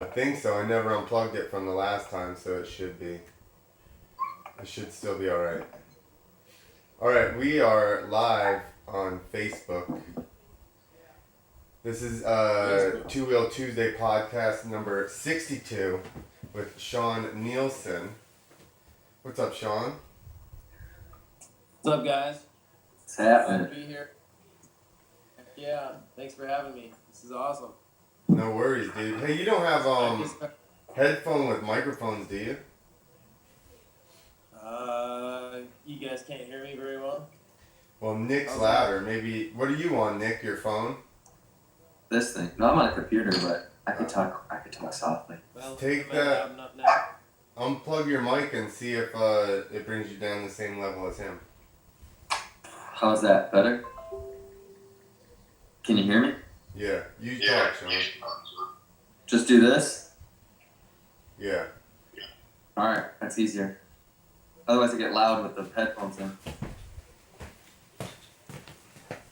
I think so. I never unplugged it from the last time, so it should be. It should still be alright. Alright, we are live on Facebook. This is Two Wheel Tuesday podcast number 62 with Sean Nielson. What's up, Sean? What's up, guys? What's happening? Glad to be here. Yeah, thanks for having me. This is awesome. No worries, dude. Hey, you don't have headphone with microphones, do you? You guys can't hear me very well? Well, Nick's louder. Maybe. What are you on, Nick? Your phone? This thing. No, I'm on a computer, but I could talk softly. Well, Take I'm that. having up now. Unplug your mic and see if it brings you down the same level as him. How's that? Better? Can you hear me? Yeah, you talk, Sean. Just do this? Yeah. Alright, that's easier. Otherwise I get loud with the headphones in.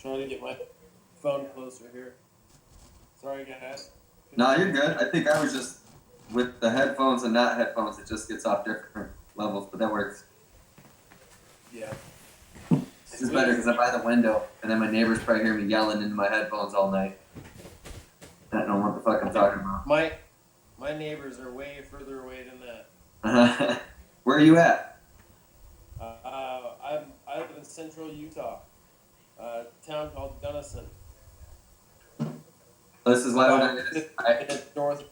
Trying to get my phone closer here. Sorry, guys. No, you're good. I think I was just, with the headphones and not headphones, it just gets off different levels, but that works. Yeah. This is better because I'm by the window, and then my neighbors probably hear me yelling into my headphones all night. I don't know what the fuck I'm talking about. My neighbors are way further away than that. Where are you at? I live in central Utah, a town called Gunnison. This is why It's north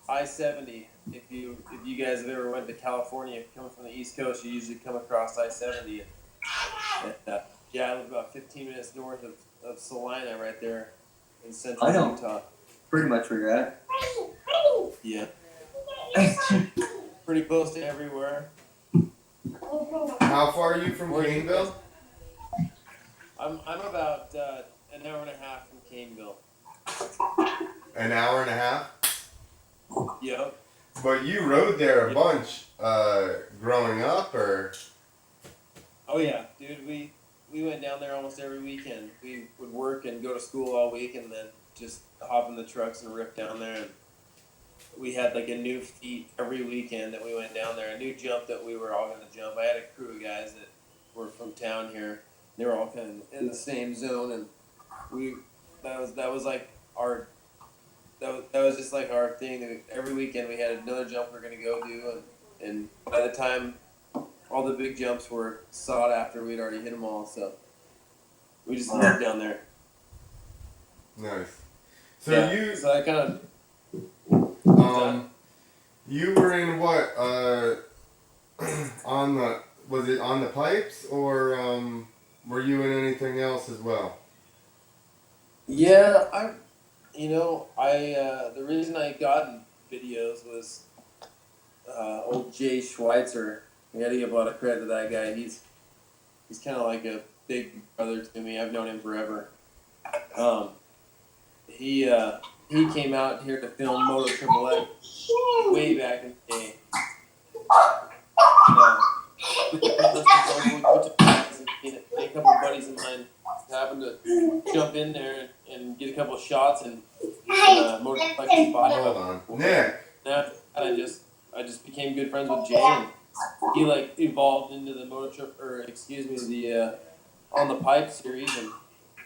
I-70. If you guys have ever went to California, coming from the East Coast, you usually come across I-70. Yeah, I live about 15 minutes north of Salina, right there in central Utah. Pretty much where you're at. Yeah. Pretty close to everywhere. How far are you from Cainville? I'm about an hour and a half from Cainville. An hour and a half? Yep. But you rode there a bunch growing up, or? Oh yeah, dude. We went down there almost every weekend. We would work and go to school all week, and then just hop in the trucks and rip down there. And we had like a new feat every weekend that we went down there, a new jump that we were all going to jump. I had a crew of guys that were from town here. They were all kind of in the same zone, and that was like our that was just like our thing. Every weekend we had another jump we were going to go do, and by the time all the big jumps were sought after, we'd already hit them all. So we just lived down there. Nice. So yeah, so I kind of. You were in what? Was it on the pipes, or were you in anything else as well? Yeah, the reason I got in videos was old Jay Schweitzer. We had to give a lot of credit to that guy. He's kind of like a big brother to me. I've known him forever. He came out here to film Moto Triple X way back in the day. A couple of buddies of mine happened to jump in there and get a couple of shots and motorcycle spot. Hold on, Nick. After that, I just became good friends with Jay, and he like evolved into the the on the pipe series, and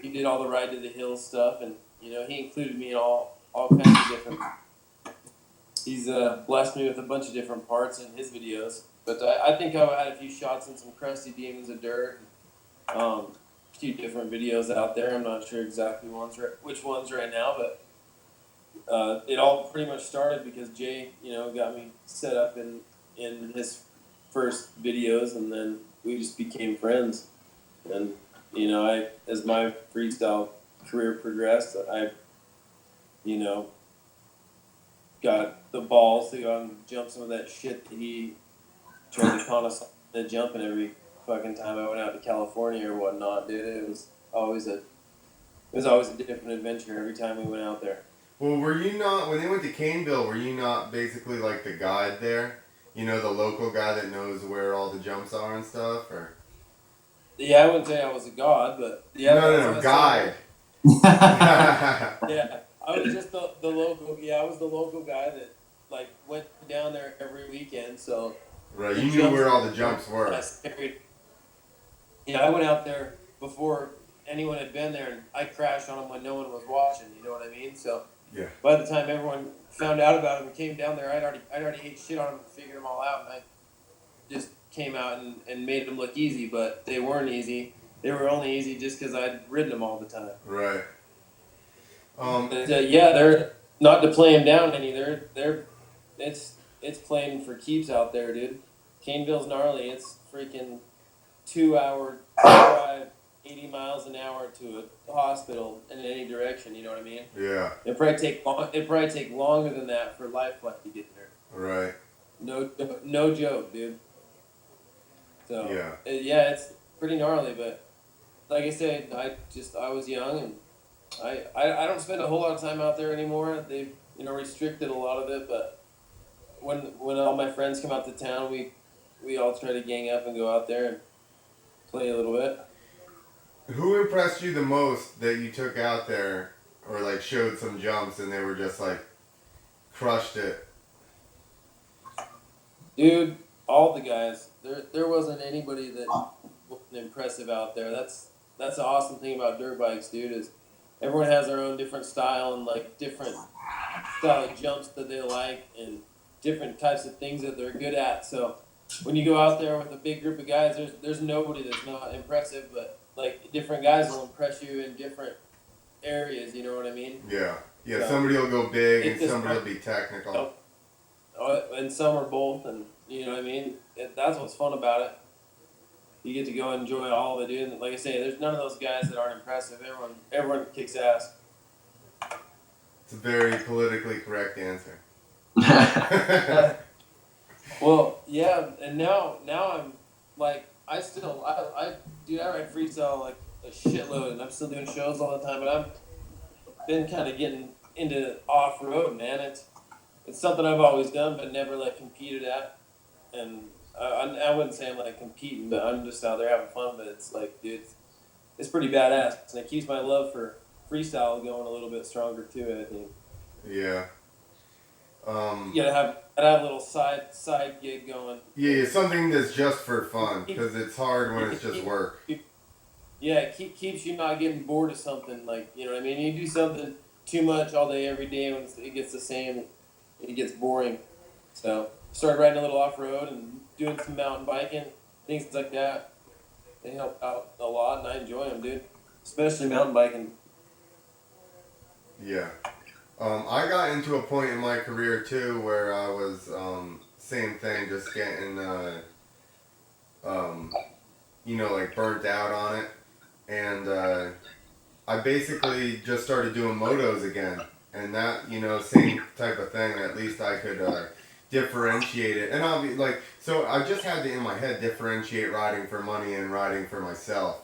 he did all the ride to the hills stuff, and he included me in all kinds of different. He's blessed me with a bunch of different parts in his videos, but I think I had a few shots in some crusty demons of dirt. A few different videos out there. I'm not sure exactly which ones right now, but it all pretty much started because Jay, got me set up in his first videos, and then we just became friends. And as my freestyle career progressed, I got the balls to go and jump some of that shit that he tried to con us into jumping every fucking time I went out to California or whatnot, dude. It was always a different adventure every time we went out there. Well, were you not, when they went to Cainville, were you not basically like the guide there? The local guy that knows where all the jumps are and stuff, or? Yeah, I wouldn't say I was a god, but yeah. No, guide. Yeah, I was just the local. Yeah, I was the local guy that like went down there every weekend, so. Right, you knew where all the jumps were. Yeah, I went out there before anyone had been there, and I crashed on them when no one was watching. You know what I mean? So Yeah. by the time everyone found out about them and came down there, I'd already ate shit on them and figured them all out, and I just came out and made them look easy, but they weren't easy. They were only easy just because I'd ridden them all the time. Right. But, yeah, they're not to play them down any. It's playing for keeps out there, dude. Cainville's gnarly. It's freaking 2-hour drive, 80 miles an hour to a hospital in any direction. You know what I mean? Yeah. It'd probably take longer than that for life flight to get there. Right. No joke, dude. So yeah, it's pretty gnarly. But like I said, I was young, and I don't spend a whole lot of time out there anymore. They've restricted a lot of it, but when all my friends come out to town, we all try to gang up and go out there and play a little bit. Who impressed you the most that you took out there, or like showed some jumps and they were just like crushed it? Dude, all the guys. There wasn't anybody that wasn't impressive out there. That's the awesome thing about dirt bikes, dude, is everyone has their own different style and like different style of jumps that they like and different types of things that they're good at. So when you go out there with a big group of guys, there's nobody that's not impressive, but like different guys will impress you in different areas. You know what I mean? Yeah. Yeah. So, somebody will go big and somebody will be technical. And some are both, and you know what I mean. That's what's fun about it. You get to go and enjoy all of it, dude. And like I say, there's none of those guys that aren't impressive. Everyone kicks ass. It's a very politically correct answer. Well, yeah, and now I'm like I ride freestyle like a shitload, and I'm still doing shows all the time. But I've been kind of getting into off road, man. It's something I've always done, but never like competed at. And I wouldn't say I'm like competing, but I'm just out there having fun. But it's like, dude, it's pretty badass, and it keeps my love for freestyle going a little bit stronger too, I think. Yeah. You gotta have a little side gig going. Yeah, something that's just for fun, because it's hard when it's just work. Yeah, it keeps you not getting bored of something. Like, you know what I mean? You do something too much all day, every day, when it gets the same, it gets boring. So, started riding a little off-road and doing some mountain biking, things like that. They help out a lot, and I enjoy them, dude. Especially mountain biking. Yeah. I got into a point in my career too where I was same thing, just getting like burnt out on it, and I basically just started doing motos again, and that same type of thing. At least I could differentiate it, and I'll be like, so I just had to in my head differentiate riding for money and riding for myself,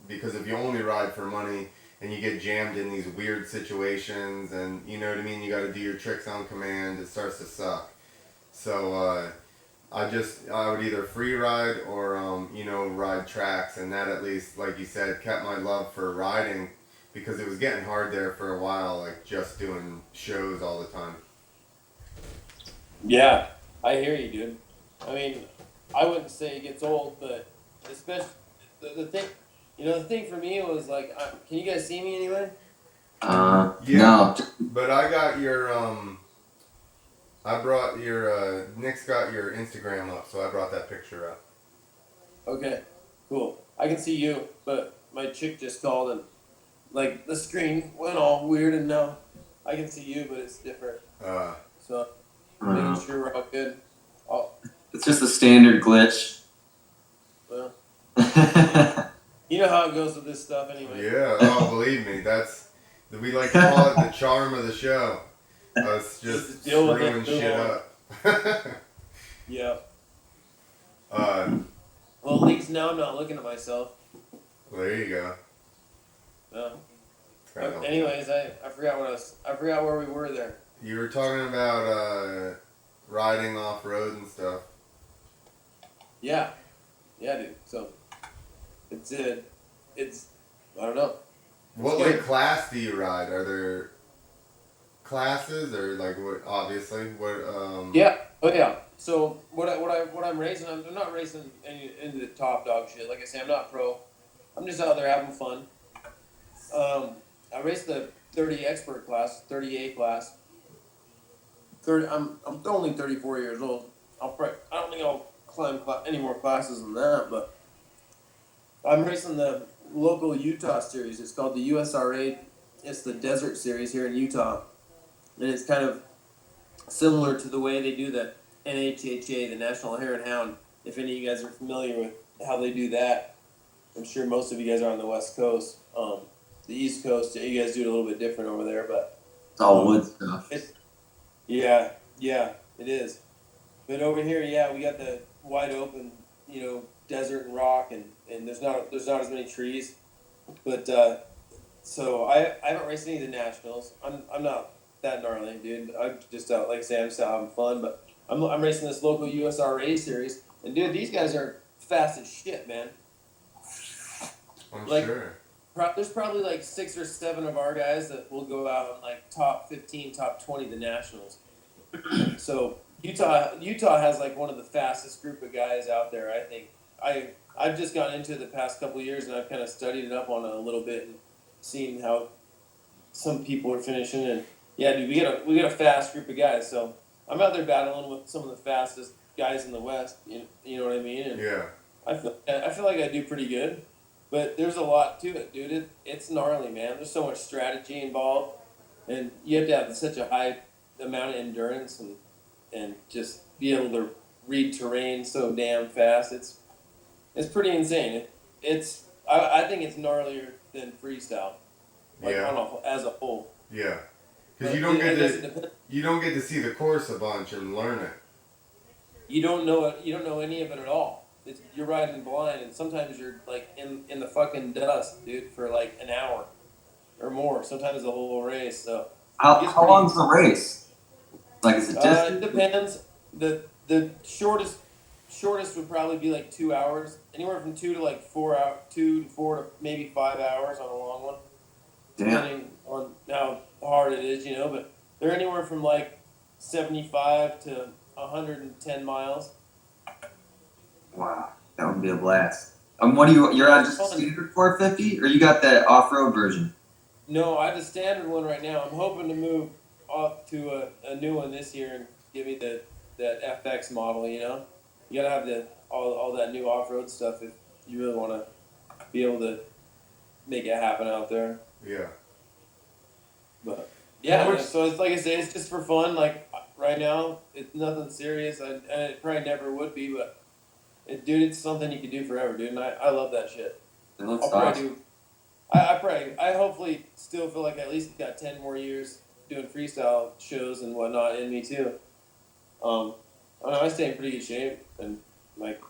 because if you only ride for money and you get jammed in these weird situations, and you know what I mean, you got to do your tricks on command, it starts to suck. So I would either free ride or ride tracks, and that at least, like you said, kept my love for riding, because it was getting hard there for a while, like just doing shows all the time. Yeah, I hear you, dude. I mean, I wouldn't say it gets old, but especially the thing. The thing for me was like, can you guys see me anyway? Yeah, no. But I got your, I brought your, Nick's got your Instagram up, so I brought that picture up. Okay, cool. I can see you, but my chick just called and, like, the screen went all weird, and now I can see you, but it's different. So, making sure we're all good. It's just a standard glitch. Well. You know how it goes with this stuff anyway. Yeah, believe me, we like to call it the charm of the show. Us just screwing shit up. Yeah. Well, at least now I'm not looking at myself. Well, there you go. Anyways, I forgot I forgot where we were there. You were talking about riding off road and stuff. Yeah, dude. So. It's I don't know. What like class do you ride? Are there classes or like what? Obviously, what? Yeah. Oh yeah. So what I'm racing, I'm not racing into the top dog shit. Like I say, I'm not pro. I'm just out there having fun. I raced the 30 expert class, 30A class. 30. I'm only 34 years old. I don't think I'll climb any more classes than that, but I'm racing the local Utah series. It's called the USRA. It's the Desert Series here in Utah, and it's kind of similar to the way they do the NHHA, the National Hare and Hound. If any of you guys are familiar with how they do that, I'm sure most of you guys are on the West Coast. The East Coast, you guys do it a little bit different over there, but It's all wood stuff. yeah, it is. But over here, yeah, we got the wide open, desert and rock, and there's not as many trees. But so I haven't raced any of the nationals. I'm not that gnarly, dude. I'm just out, like I say, I'm just out having fun. But I'm racing this local USRA series, and dude, these guys are fast as shit, man. I'm like, sure. There's probably like 6 or 7 of our guys that will go out on like top 15, top 20 the nationals. So Utah has like one of the fastest group of guys out there. I think I've just gotten into it the past couple of years, and I've kind of studied it up on it a little bit and seen how some people are finishing. And yeah, dude, we got a fast group of guys. So I'm out there battling with some of the fastest guys in the West. You know what I mean? And Yeah. I feel like I do pretty good, but there's a lot to it, dude. It's gnarly, man. There's so much strategy involved, and you have to have such a high amount of endurance and just be able to read terrain so damn fast. It's pretty insane. I think it's gnarlier than freestyle. Like Yeah. as a whole. Yeah. Because But you don't get to see the course a bunch and learn it. You don't know it. You don't know any of it at all. You're riding blind, and sometimes you're like in the fucking dust, dude, for like an hour or more. Sometimes the whole race. So How long's the race? Like, is it distance? it depends. The shortest would probably be like 2 hours, anywhere from 2 to like 4 hour, 2 to 4 to maybe 5 hours on a long one, depending on how hard it is, But they're anywhere from like 75 to 110 miles. Wow, that would be a blast. What do you're on just standard 450, or you got the off-road version? No, I have the standard one right now. I'm hoping to move up to a new one this year and give me that FX model. You gotta have all that new off-road stuff if you really want to be able to make it happen out there. Yeah. But yeah, so it's like I say, it's just for fun. Like right now, it's nothing serious, and it probably never would be. But dude, it's something you can do forever, dude. And I love that shit. It looks awesome. I hopefully still feel like I at least got 10 more years doing freestyle shows and whatnot in me too. I don't know, I stay in pretty good shape, and like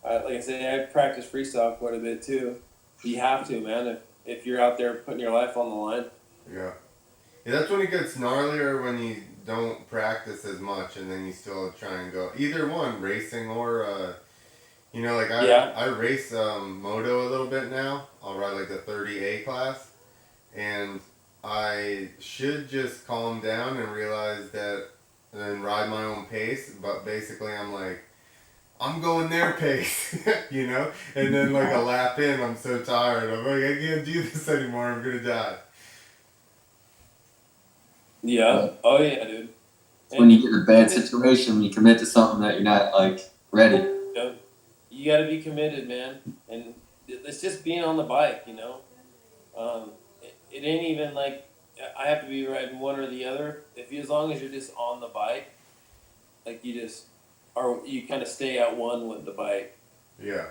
I say, I practice freestyle quite a bit too. You have to, man, if you're out there putting your life on the line. Yeah. Yeah, that's when it gets gnarlier, when you don't practice as much and then you still try and go. Either one, racing or, I race moto a little bit now. I'll ride like the 30A class. And I should just calm down and realize that, and ride my own pace. But basically I'm like, I'm going their pace, And then like a lap in, I'm so tired. I'm like, I can't do this anymore. I'm going to die. Yeah. Oh yeah, dude. It's when you get in a bad situation, when you commit to something that you're not like ready. You got to be committed, man, and it's just being on the bike. It ain't even like I have to be riding one or the other. As long as you're just on the bike, like you kind of stay at one with the bike. Yeah.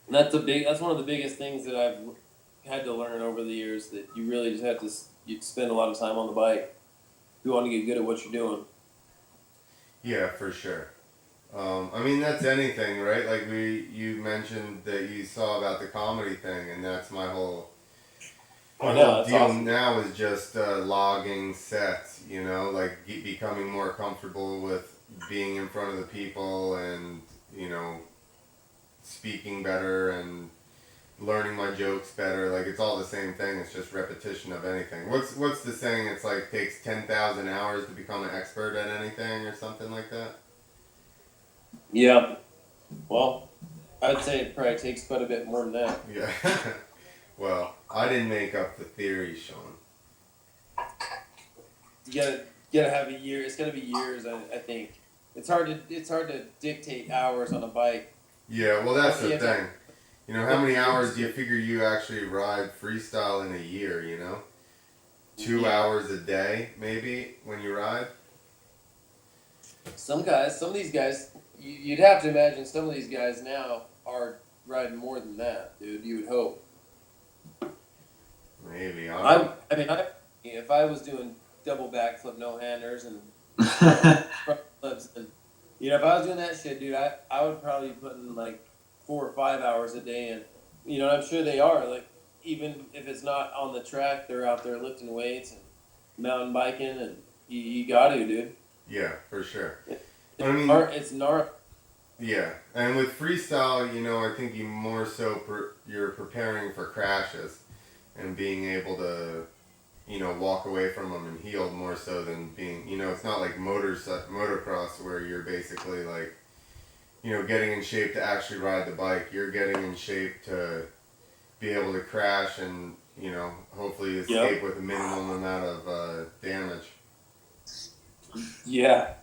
And that's one of the biggest things that I've had to learn over the years, that you really just have to spend a lot of time on the bike if you want to get good at what you're doing. Yeah, for sure. That's anything, right? Like you mentioned that you saw about the comedy thing, and that's my whole deal awesome. Now is just logging sets, like becoming more comfortable with being in front of the people and, speaking better and learning my jokes better. Like, it's all the same thing. It's just repetition of anything. What's the saying? It's like takes 10,000 hours to become an expert at anything or something like that. Yeah. Well, I'd say it probably takes quite a bit more than that. Yeah. Well, I didn't make up the theory, Sean. You gotta have a year. It's gotta be years. I think it's hard to dictate hours on a bike. Yeah, well, that's the thing. You know, how many hours do you figure you actually ride freestyle in a year, you know? 2 hours a day, maybe, when you ride? Some of these guys, you'd have to imagine some of these guys now are riding more than that, dude. You would hope. Maybe. If I was doing double backflip, no handers, and front flips, and if I was doing that shit, dude, I would probably be putting like 4 or 5 hours a day in. I'm sure they are. Like, even if it's not on the track, they're out there lifting weights and mountain biking, and you got to, dude. Yeah, for sure. It's gnarly. Yeah, and with freestyle, I think you more so you're preparing for crashes and being able to, walk away from them and heal more so than being, it's not like motocross where you're basically like, getting in shape to actually ride the bike. You're getting in shape to be able to crash and, hopefully escape with a minimum amount of damage. Yeah.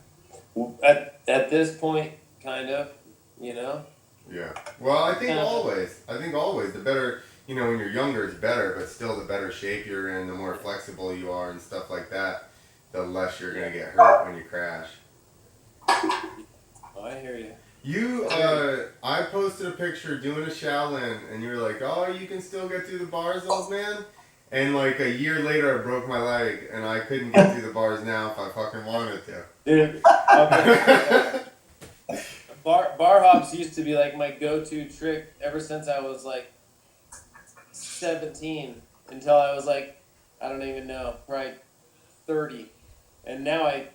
At this point, kind of, Yeah. Well, I think always. The better, when you're younger, it's better, but still the better shape you're in, the more flexible you are and stuff like that, the less you're going to get hurt when you crash. Oh, I hear you. I posted a picture doing a Shaolin, and you were like, oh, you can still get through the bars, old man? And like a year later, I broke my leg, and I couldn't get through the bars now if I fucking wanted to. Dude, bar hops used to be like my go-to trick ever since I was like 17 until I was like, I don't even know, probably 30. And now I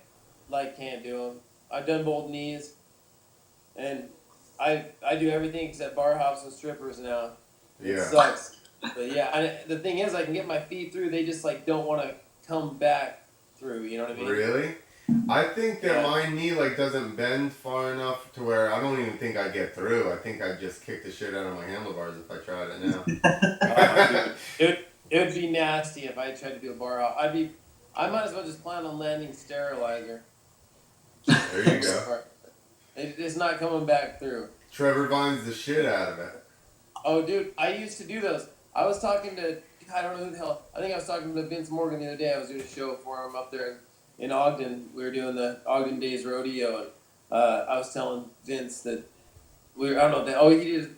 can't do them. I've done both knees, and I do everything except bar hops and strippers now. It sucks. But yeah, the thing is, I can get my feet through. They just like don't want to come back through. You know what I mean? Really? I think that my knee doesn't bend far enough to where I don't even think I'd get through. I think I'd just kick the shit out of my handlebars if I tried it now. It would be nasty if I tried to do a bar hop. I might as well just plan on landing sterilizer. There you go. It's not coming back through. Trevor Vine's the shit out of it. Oh, dude, I used to do those. I was talking to, I don't know who the hell, I think I was talking to Vince Morgan the other day. I was doing a show for him up there in Ogden. We were doing the Ogden Days Rodeo, and I was telling Vince that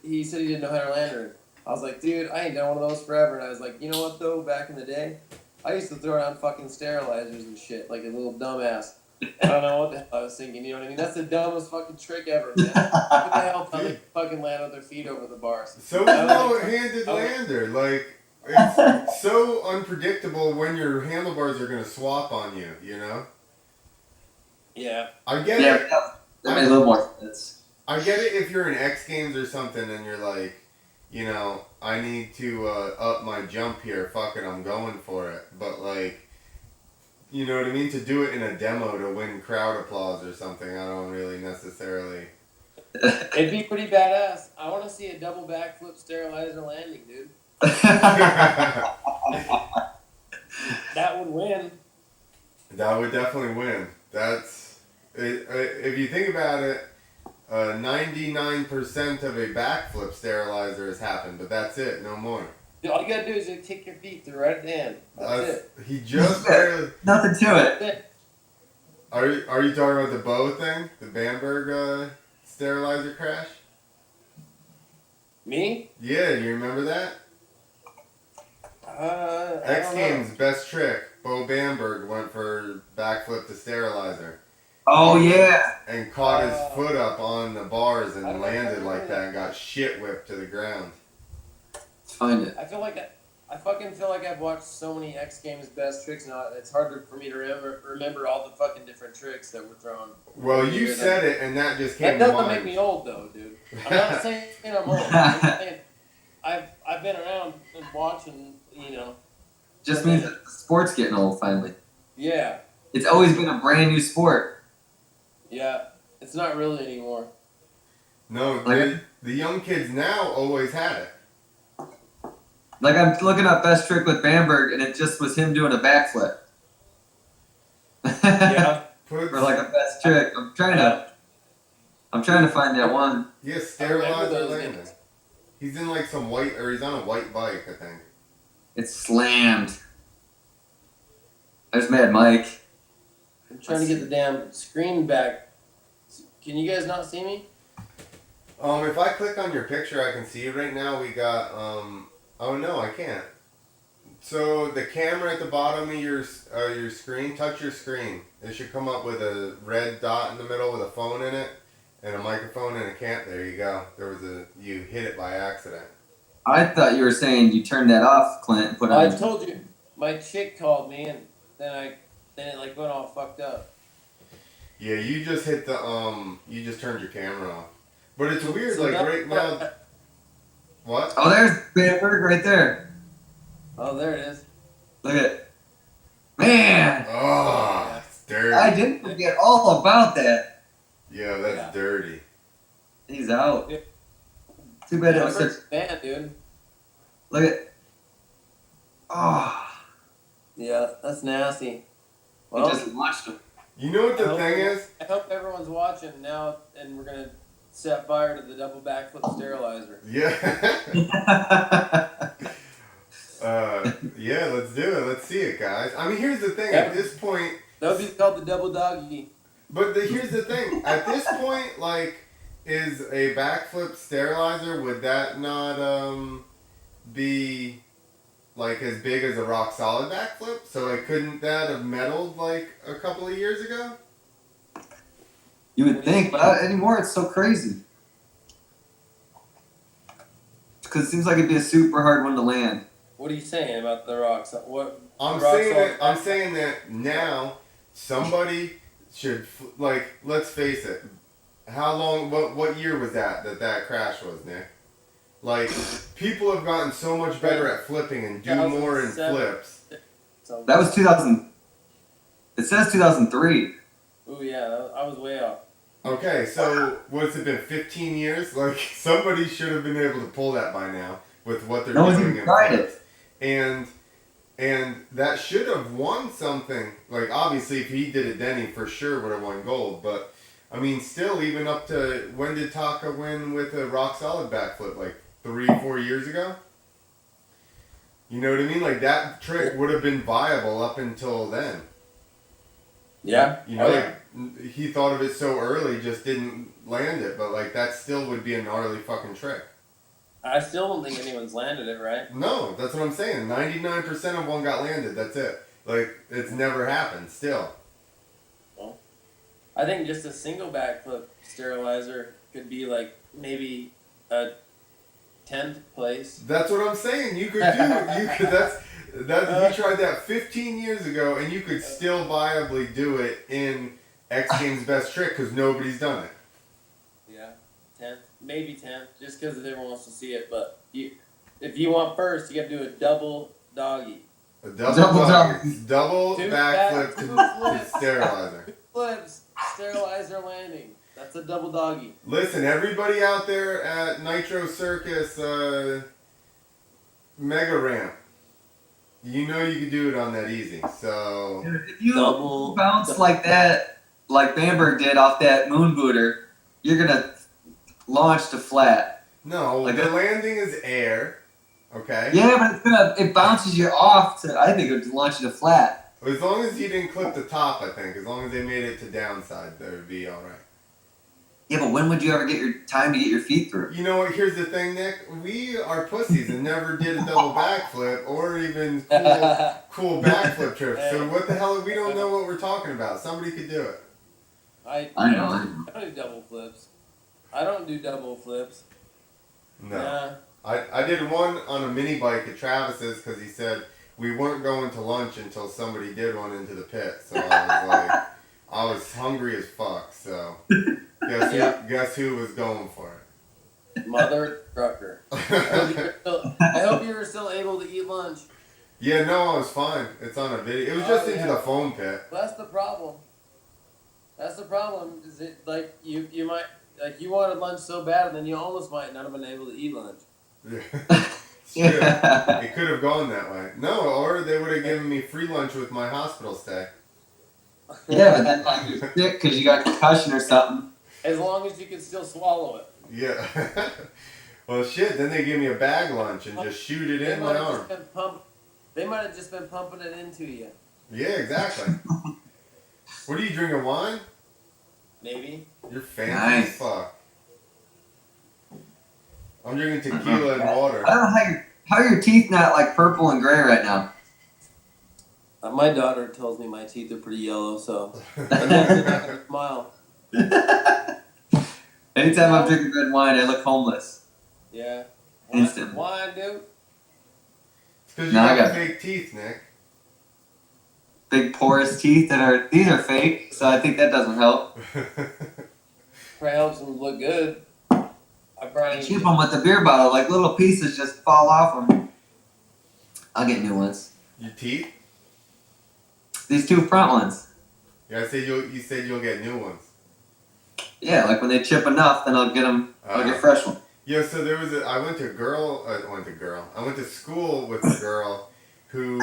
he said he didn't know how to land her. I was like, dude, I ain't done one of those forever. And I was like, you know what, though, back in the day, I used to throw around fucking sterilizers and shit like a little dumbass. I don't know what the hell I was thinking, you know what I mean? That's the dumbest fucking trick ever, man. What the hell how they fucking land with their feet over the bars? So is no-handed lander. Like, it's so unpredictable when your handlebars are going to swap on you, you know? Yeah. I get it. That made a little more sense. I get it if you're in X Games or something and you're like, I need to up my jump here. Fuck it, I'm going for it. But like, you know what I mean? To do it in a demo to win crowd applause or something, I don't really necessarily. It'd be pretty badass. I want to see a double backflip sterilizer landing, dude. That would win. That would definitely win. If you think about it, 99% of a backflip sterilizer has happened, but that's it, no more. Dude, all you gotta do is just kick your feet through right at the end. That's it. He just barely. Nothing to it. Are you talking about the Bo thing? The Bamberg sterilizer crash? Me? Yeah, do you remember that? X Games best trick. Bo Bamberg went for backflip to sterilizer. Oh yeah. And caught his foot up on the bars and landed like that and got shit whipped to the ground. Find it. I fucking feel like I've watched so many X Games best tricks now. It's harder for me to remember all the fucking different tricks that were thrown. Well, you said it, and that just came to mind. That doesn't make me old, though, dude. I'm not saying I'm old. I'm saying I've been around and watching, Just means that the sport's getting old finally. Yeah. It's always been a brand new sport. Yeah. It's not really anymore. No, the young kids now always had it. Like I'm looking up best trick with Bamberg, and it just was him doing a backflip. Yeah. For like a best trick. I'm trying to find that one. Yeah, sterilizer landing. He's in like some white, or he's on a white bike, I think. It's slammed. There's Mad Mike. I'm trying to get the damn screen back. Can you guys not see me? If I click on your picture, I can see you right now. We got, oh no, I can't. So the camera at the bottom of your screen, touch your screen. It should come up with a red dot in the middle with a phone in it, and a microphone and a cam. There you go. You hit it by accident. I thought you were saying you turned that off, Clint, and put on. I told you. My chick called me, and then it like went all fucked up. Yeah, you just hit you just turned your camera off. But it's weird, So like right now. What? Oh, there's Bamberg right there. Oh, there it is. Look at it. Man! Oh, it's dirty. I didn't forget all about that. Yeah, that's dirty. He's out. Yeah. Too bad that was Bamberg's such. bad, dude. Look at. Oh. Yeah, that's nasty. He Well, just launched him. You know what the thing is? I hope everyone's watching now, and we're gonna set fire to the double backflip sterilizer. Yeah. Yeah, let's do it. Let's see it, guys. I mean, here's the thing. At this point, That would be called the double doggy. but here's the thing. At this point, like, is a backflip sterilizer, would that not be like as big as a rock solid backflip? So like, couldn't that have meddled like a couple of years ago? You would think, but not anymore it's so crazy. Because it seems like it'd be a super hard one to land. What are you saying about the rocks? What? I'm I'm saying that now somebody should like. Let's face it. How long? What year was that crash was, Nick? Like, people have gotten so much better at flipping and do more in flips. That was 2000. It says 2003. Oh yeah, I was way off. Okay, so what's it been? 15 years? Like, somebody should have been able to pull that by now with what they're No one's doing even in tried flips. And that should have won something. Like, obviously, if he did it then, he for sure would have won gold. But, I mean, still, even up to, when did Taka win with a rock solid backflip? Like, 3-4 years ago? You know what I mean? Like, that trick would have been viable up until then. Yeah. You know, like, he thought of it so early, just didn't land it. But, like, that still would be a gnarly fucking trick. I still don't think anyone's landed it right. No, that's what I'm saying. 99% of one got landed. That's it. Like, it's never happened still. Well, I think just a single backflip sterilizer could be like maybe a 10th place. That's what I'm saying. You could do. You tried that 15 years ago, and you could still viably do it in X Games Best Trick because nobody's done it. Yeah, 10th, maybe 10th, just because everyone wants to see it. But if you want first, you got to do a double doggy. A double Two backflip to sterilizer. 2 flips, sterilizer landing. That's a double doggy. Listen, everybody out there at Nitro Circus Mega Ramp, you know you can do it on that easy. So If you bounce like that, like Bamberg did off that moon booter, you're gonna launch to flat. no, Like the landing is air. Okay. Yeah, but it bounces you off to. I think it would launch you to flat. As long as you didn't clip the top, I think. As long as they made it to downside, that would be all right. Yeah, but when would you ever get your time to get your feet through? You know what? Here's the thing, Nick. We are pussies and never did a double backflip or even cool backflip trips. So what the hell? We don't know what we're talking about. Somebody could do it. I know. don't do double flips. I don't do double flips. No. Nah. I did one on a mini bike at Travis's because he said we weren't going to lunch until somebody did one into the pit. So I was like, I was hungry as fuck. So guess who was going for it? Mother trucker. Yeah, no, I was fine. It's on a video. It was just into the foam pit. That's the problem. That's the problem. Is it like you might like you wanted lunch so bad, and then you almost might not have been able to eat lunch. Yeah. It could have gone that way. No, or they would have given me free lunch with my hospital stay. Yeah, but then like you're sick because you got concussion or something. As long as you can still swallow it. Yeah. Well, shit. Then they give me a bag lunch and just shoot it in my arm. They might have just been pumping it into you. Yeah, exactly. What are you drinking? Wine? Maybe. You're fancy Nice. as fuck. I'm drinking tequila and water. I don't know how your teeth not like purple and gray right now. My daughter tells me my teeth are pretty yellow, so I never smile. Anytime I'm drinking red wine, I look homeless. Yeah. Instant. Wine, dude. It's because you No, I got got- fake teeth, Nick. Big porous teeth these are fake, so I think that doesn't help. Probably helps them look good. I probably Chip them with the beer bottle, like little pieces just fall off them. I'll get new ones. Your teeth? These two front ones. Yeah, you said you'll get new ones. Yeah, like when they chip enough, then I'll get them. I'll get fresh ones. Yeah, so there was I went to school with a girl who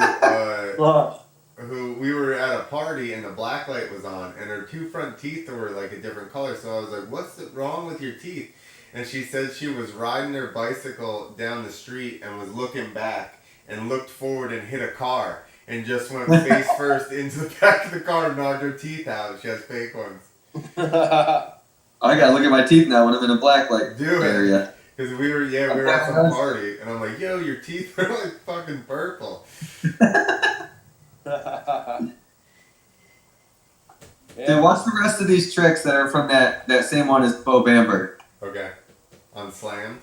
we were at a party and the black light was on and her two front teeth were like a different color. So I was like, "What's wrong with your teeth?" And she said she was riding her bicycle down the street and was looking back and looked forward and hit a car and just went face first into the back of the car and knocked her teeth out. She has fake ones. I gotta look at my teeth now when I'm in a black light Do it. area. Because we were at some party and I'm like, "Yo, your teeth are like fucking purple." Dude, watch the rest of these tricks that are from that same one as Bo Bamberg. Okay. On Slam?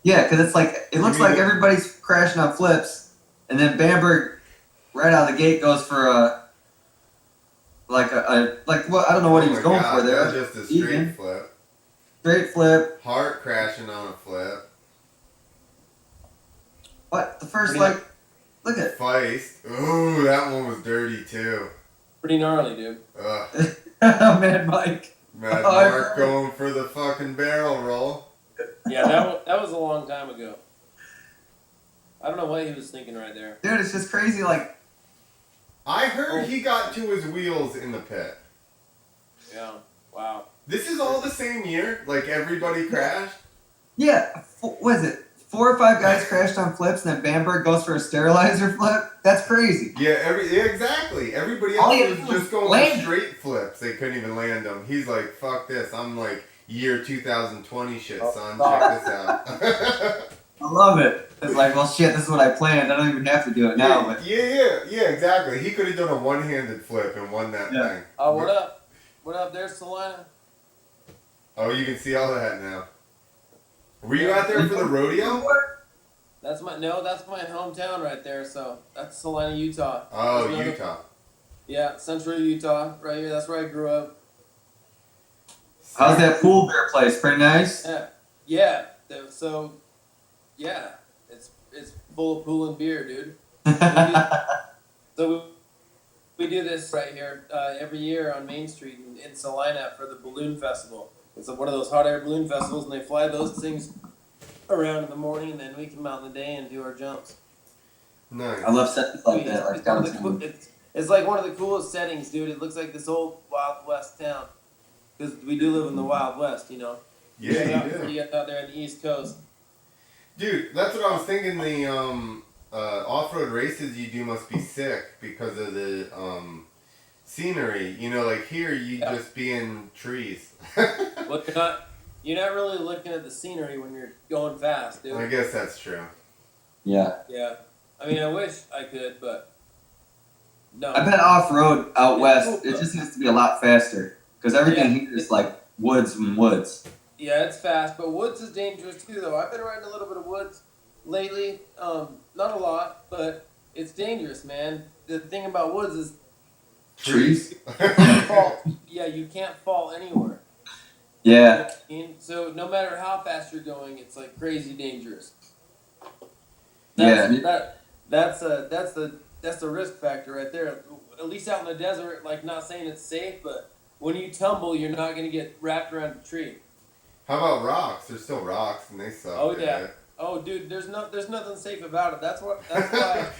Yeah, because it's like it looks like everybody's crashing on flips, and then Bamberg right out of the gate goes for a I don't know what he was going for there. That was just a straight Even. flip. Straight flip. Heart crashing on a flip. What the first Pretty look at Feist. Ooh, that one was dirty too. Pretty gnarly, dude. Ugh. Mad Mike. Mad Oh, Mark going for the fucking barrel roll. Yeah, that was a long time ago. I don't know what he was thinking right there. Dude, it's just crazy. Like I heard he got to his wheels in the pit. Yeah. Wow. This is all the same year? Like everybody crashed? yeah, what is it? 4 or 5 guys crashed on flips, and then Bamberg goes for a sterilizer flip. That's crazy. Yeah, exactly. Everybody All else you was do just is going land for straight flips. They couldn't even land them. He's like, "Fuck this. I'm like year 2020 shit, son. Check this out." I love it. It's like, well, shit, this is what I planned. I don't even have to do it now. But Yeah, exactly. He could have done a one-handed flip and won that thing. Oh, what up? What up? There's Salina. Oh, you can see all that now. Were you out there for the rodeo? That's my hometown right there. So that's Salina, Utah. Oh, That's another- Utah. Yeah, Central Utah, right here. That's where I grew up. how's that pool beer place? Pretty nice. Yeah. So, yeah, it's full of pool and beer, dude. So we do this right here every year on Main Street in Salina for the balloon festival. It's one of those hot air balloon festivals, and they fly those things around in the morning, and then we come out in the day and do our jumps. Nice. I love settings like that. Like downtown. It's like one of the coolest settings, dude. It looks like this old Wild West town. Because we do live in the Wild West, you know. Yeah, you do. You get out there on the East Coast. Dude, that's what I was thinking. The off-road races you do must be sick because of the scenery. You know, like here you just be in trees. Well, you're not really looking at the scenery when you're going fast, dude. I guess that's true. Yeah. Yeah. I mean, I wish I could, but no. I bet off road out west, it just has to be a lot faster because everything here is like woods and woods. Yeah, it's fast, but woods is dangerous too, though. I've been riding a little bit of woods lately. Not a lot, but it's dangerous, man. The thing about woods is Trees. you can't fall anywhere. Yeah. And so no matter how fast you're going, it's like crazy dangerous. that's the risk factor right there. At least out in the desert, like not saying it's safe, but when you tumble, you're not gonna get wrapped around a tree. How about rocks? There's still rocks, and they suck. Oh yeah. Oh dude, there's nothing safe about it. That's why.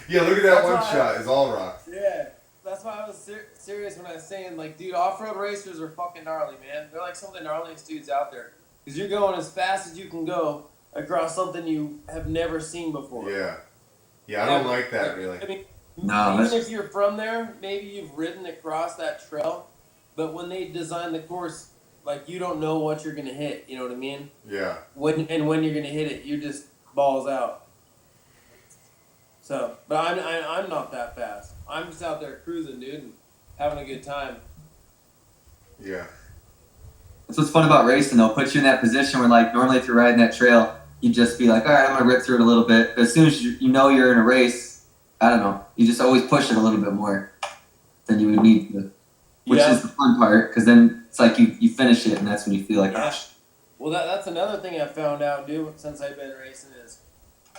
Yeah, look at that that's one why shot. It's all rocks. Yeah. That's why I was serious when I was saying, like, dude, off-road racers are fucking gnarly, man. They're like some of the gnarliest dudes out there. Because you're going as fast as you can go across something you have never seen before. Yeah. Yeah, I don't like that, really. I mean, No, even if you're from there, maybe you've ridden across that trail, but when they design the course, like, you don't know what you're going to hit, you know what I mean? Yeah. When you're going to hit it, you're just balls out. So, but I'm not that fast. I'm just out there cruising, dude, and having a good time. Yeah. That's what's fun about racing, though. Put you in that position where, like, normally if you're riding that trail, you'd just be like, all right, I'm going to rip through it a little bit. But as soon as you know you're in a race, I don't know, you just always push it a little bit more than you would need to. Which is the fun part, because then it's like you finish it, and that's when you feel like, yeah. Well, that's another thing I found out, dude, since I've been racing is,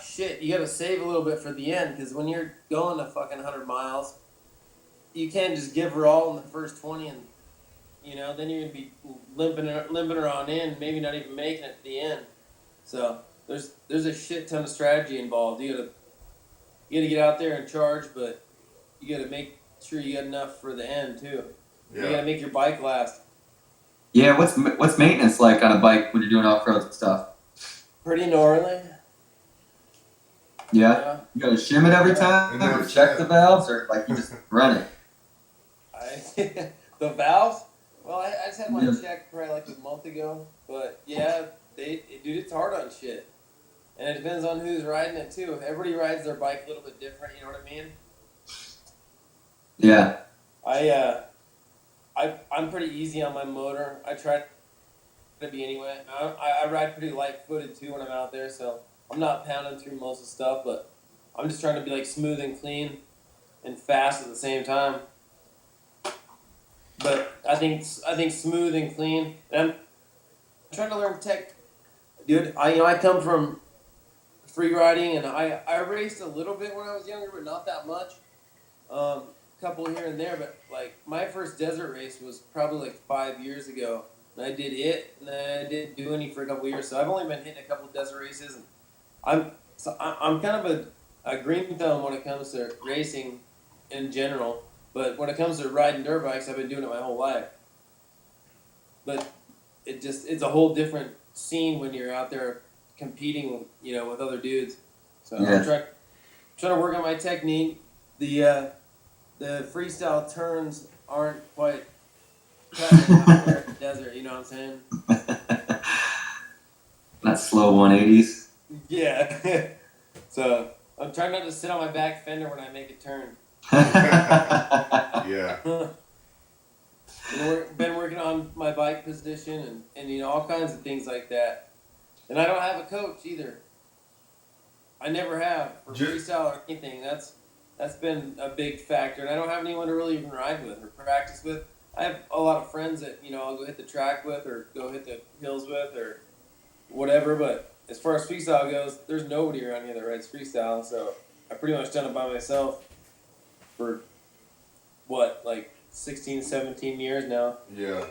shit, you got to save a little bit for the end, because when you're going to fucking 100 miles, you can't just give her all in the first 20 and, you know, then you're going to be limping her on in, maybe not even making it to the end. So there's a shit ton of strategy involved. You gotta get out there and charge, but you gotta make sure you got enough for the end too. Yeah. You gotta make your bike last. Yeah, what's maintenance like on a bike when you're doing off-road stuff? Pretty gnarly. Yeah? You gotta shim it every time, or check the valves, or like you just run it? The valves? Well, I just had my Yeah. check probably like a month ago, but yeah, dude, it's hard on shit. And it depends on who's riding it too. Everybody rides their bike a little bit different, you know what I mean? Yeah. I'm pretty easy on my motor. I try to be anyway. I ride pretty light-footed too when I'm out there, so I'm not pounding through most of the stuff, but I'm just trying to be like smooth and clean and fast at the same time. But I think smooth and clean. And I'm trying to learn tech, dude. I come from free riding, and I raced a little bit when I was younger, but not that much. Couple here and there, but like my first desert race was probably like 5 years ago, and I did it, and then I didn't do any for a couple years. So I've only been hitting a couple desert races, and I'm kind of a green thumb when it comes to racing in general. But when it comes to riding dirt bikes, I've been doing it my whole life. But it's a whole different scene when you're out there competing, you know, with other dudes. So Yeah. I'm trying to work on my technique. The freestyle turns aren't quite cutting out there in the desert, you know what I'm saying? Not slow 180s. Yeah. So I'm trying not to sit on my back fender when I make a turn. Yeah. Been working on my bike position and you know, all kinds of things like that. And I don't have a coach either. I never have for freestyle or anything. That's been a big factor. And I don't have anyone to really even ride with or practice with. I have a lot of friends that, you know, I'll go hit the track with or go hit the hills with or whatever. But as far as freestyle goes, there's nobody around here that rides freestyle. So I pretty much done it by myself for, like 16, 17 years now. Yeah.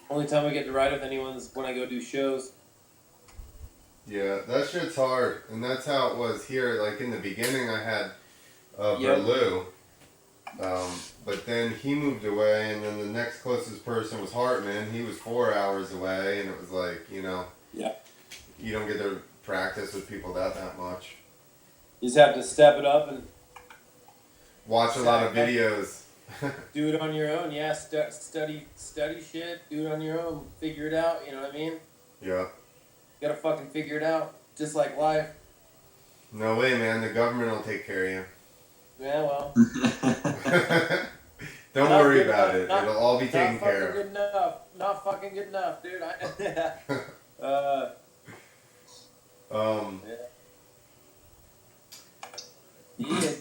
Only time I get to ride with anyone is when I go do shows. Yeah, that shit's hard, and that's how it was here. Like in the beginning, I had Yep. Berlou, but then he moved away, and then the next closest person was Hartman. He was 4 hours away, and it was like, you know, Yeah. you don't get to practice with people that much. You just have to step it up and Watch a lot of videos. do it on your own. Yeah, study shit. Do it on your own. Figure it out. You know what I mean? Yeah. You gotta fucking figure it out. Just like life. No way, man. The government will take care of you. Yeah, well. Don't Not worry good about enough. it. Not- It'll all be taken Not care fucking of. good enough. Not fucking good enough, dude. Yeah,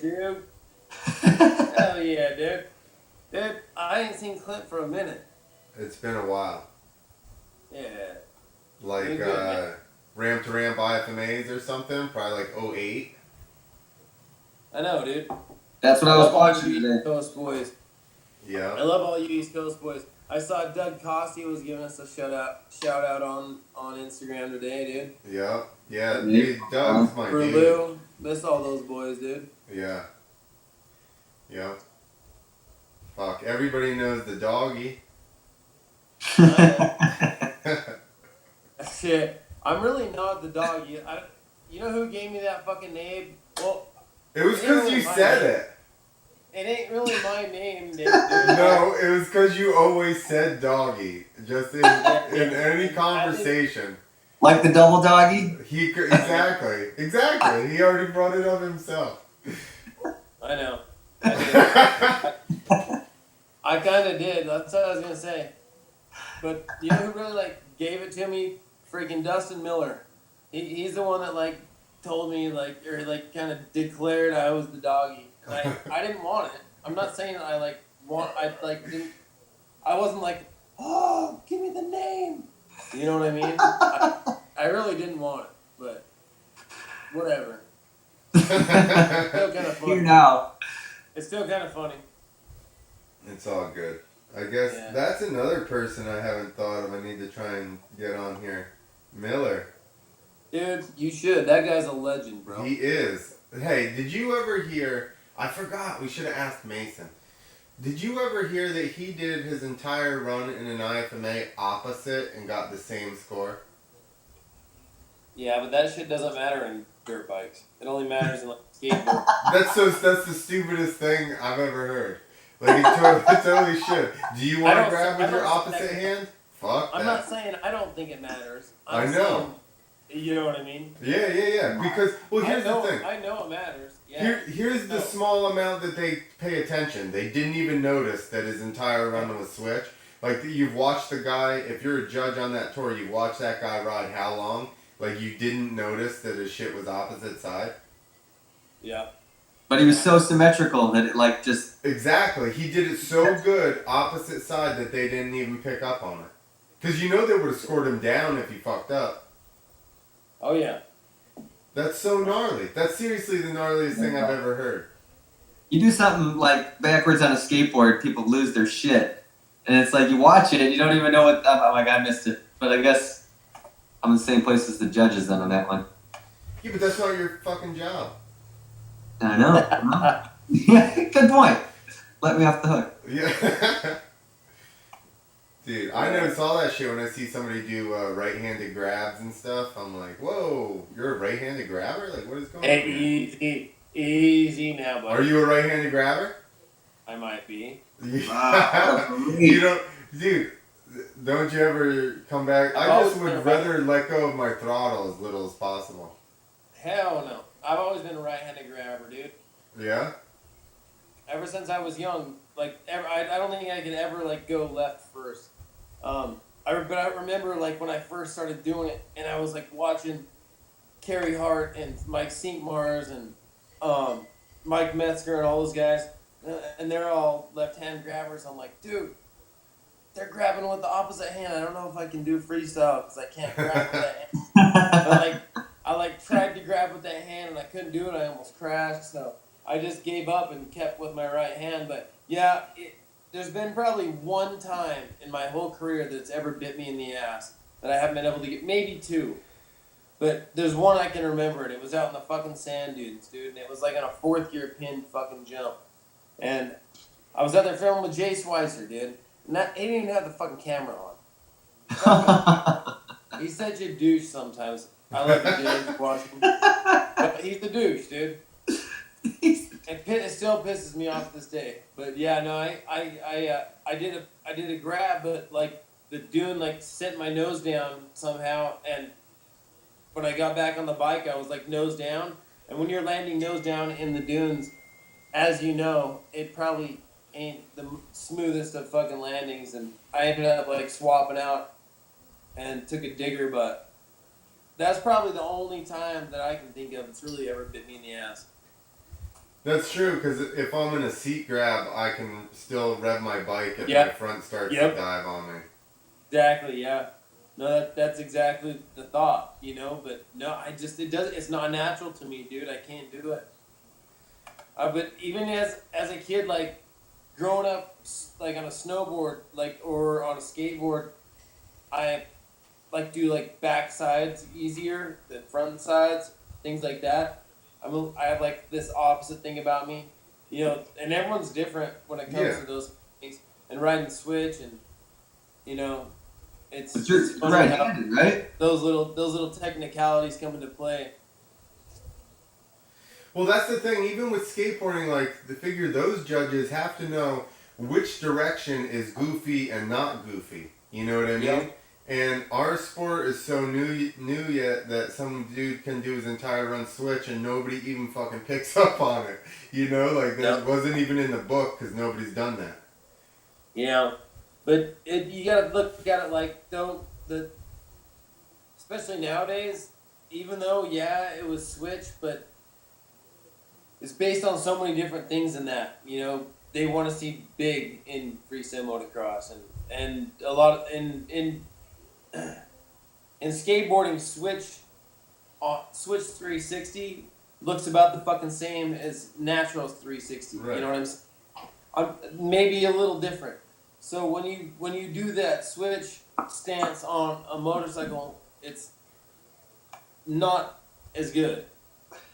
dude. Hell yeah, dude. Dude, I ain't seen Clint for a minute. It's been a while. Yeah. Like Pretty good, man. ramp to ramp IFMAs or something. Probably like 08. I know, dude. That's what I was watching you today. East Coast boys. Yeah. I love all you East Coast boys. I saw Doug Costi was giving us a shout out on Instagram today, dude. Yeah. Yeah. Dude, Doug's my dude. Lou, miss all those boys, dude. Yeah. Yeah. Fuck. Everybody knows the doggy. Shit. I'm really not the doggy. You know who gave me that fucking name? Well, It was because you said it. It ain't really my name, dude. No, it was because you always said doggy. Just in any conversation. Like the double doggy? Exactly. He already brought it up himself. I know. I kind of did. That's what I was gonna say. But you know who really like gave it to me? Freaking Dustin Miller. He's the one that like told me like or like kind of declared I was the doggy. And I didn't want it. I'm not saying that I wasn't like, oh, give me the name. You know what I mean? I really didn't want it, but whatever. It's still kind of funny. Here now. It's still kind of funny. It's all good. I guess that's another person I haven't thought of. I need to try and get on here. Miller. Dude, you should. That guy's a legend, bro. He is. Hey, did you ever hear... I forgot. We should have asked Mason. Did you ever hear that he did his entire run in an IFMA opposite and got the same score? Yeah, but that shit doesn't matter in dirt bikes. It only matters in like skateboard. That's the stupidest thing I've ever heard. Like it totally should. Do you want to grab with your opposite hand? Fuck that. I'm not saying I don't think it matters. I know. Saying, you know what I mean? Yeah. Because here's the thing. I know it matters. Yeah. Here's the small amount that they pay attention. They didn't even notice that his entire run was switch. Like you've watched the guy. If you're a judge on that tour, you watch that guy ride how long? Like you didn't notice that his shit was opposite side. Yeah. But he was so symmetrical that it like just... Exactly. He did it so good opposite side that they didn't even pick up on it. Because you know they would have scored him down if he fucked up. Oh, yeah. That's so gnarly. That's seriously the gnarliest thing I've ever heard. You do something like backwards on a skateboard, people lose their shit. And it's like you watch it and you don't even know what... Oh my god, I missed it. But I guess I'm in the same place as the judges then on that one. Yeah, but that's not your fucking job. I know. Yeah, good point. Let me off the hook. Yeah. Dude, I notice all that shit when I see somebody do right-handed grabs and stuff. I'm like, whoa, you're a right-handed grabber? Like, what is going on here? Easy now, buddy. Are you a right-handed grabber? I might be. You don't, dude, don't you ever come back? I just would rather let go of my throttle as little as possible. Hell no. I've always been a right-handed grabber, dude. Yeah? Ever since I was young, like I don't think I could ever like go left first. But I remember like when I first started doing it, and I was like watching Kerry Hart and Mike Sinkmars and Mike Metzger and all those guys, and they're all left-hand grabbers. I'm like, dude, they're grabbing with the opposite hand. I don't know if I can do freestyle because I can't grab with that hand. But I tried to grab with that hand and I couldn't do it. I almost crashed, so I just gave up and kept with my right hand. But yeah, there's been probably one time in my whole career that's ever bit me in the ass that I haven't been able to get. Maybe two, but there's one I can remember, and it was out in the fucking sand dunes, dude. And it was like on a fourth gear pinned fucking jump, and I was out there filming with Jay Schweitzer, dude. And he didn't even have the fucking camera on. He's such a douche sometimes. I like the dude watching. But he's the douche, dude. It still pisses me off to this day. But yeah, no, I did a grab, but like the dune like sent my nose down somehow, and when I got back on the bike, I was like nose down. And when you're landing nose down in the dunes, as you know, it probably ain't the smoothest of fucking landings, and I ended up like swapping out and took a digger, but that's probably the only time that I can think of it's really ever bit me in the ass. That's true, because if I'm in a seat grab, I can still rev my bike if my front starts to dive on me. Exactly, yeah. No, that's exactly the thought, you know, but no, it's not natural to me, dude. I can't do it. But even as a kid, like growing up, like on a snowboard, like or on a skateboard, I like do like back sides easier than front sides, things like that. I have like this opposite thing about me, you know, and everyone's different when it comes Yeah. to those things. And riding switch, and you know, But it's you're funny how right-handed, right? those little technicalities come into play. Well, that's the thing. Even with skateboarding, like the figure, those judges have to know which direction is goofy and not goofy. You know what I mean? Yep. And our sport is so new yet that some dude can do his entire run switch and nobody even fucking picks up on it. You know, like that Yep. wasn't even in the book because nobody's done that. You know, but you gotta look at it like especially nowadays. Even though it was switch, but it's based on so many different things in that. You know, they want to see big in freestyle motocross, and a lot of, in skateboarding, switch 360 looks about the fucking same as natural 360. Right. You know what I'm saying? Maybe a little different. So when you do that switch stance on a motorcycle, it's not as good.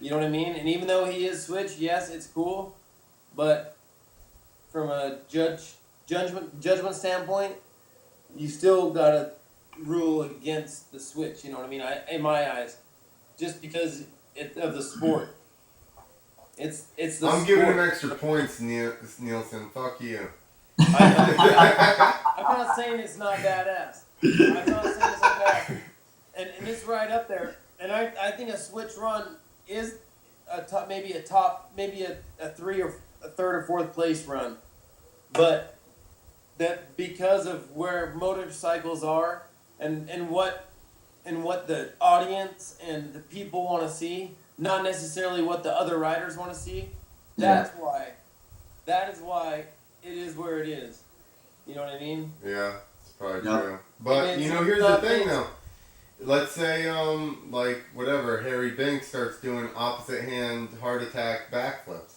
You know what I mean? And even though he is switch, yes, it's cool, but from a judgment standpoint, you still gotta rule against the switch. You know what I mean? In my eyes, just because of the sport. It's the. I'm sport. giving him extra points, Nielson. Fuck you. I'm not saying it's not badass. I'm not saying it's not bad. And it's right up there. And I think a switch run is maybe a 3 or a third or fourth place run. But that because of where motorcycles are and what the audience and the people want to see, not necessarily what the other riders want to see. That is why it is where it is. You know what I mean? Yeah, it's probably Yep. true. But you know, here's the thing though. Let's say like whatever Harry Binks starts doing opposite hand heart attack backflips.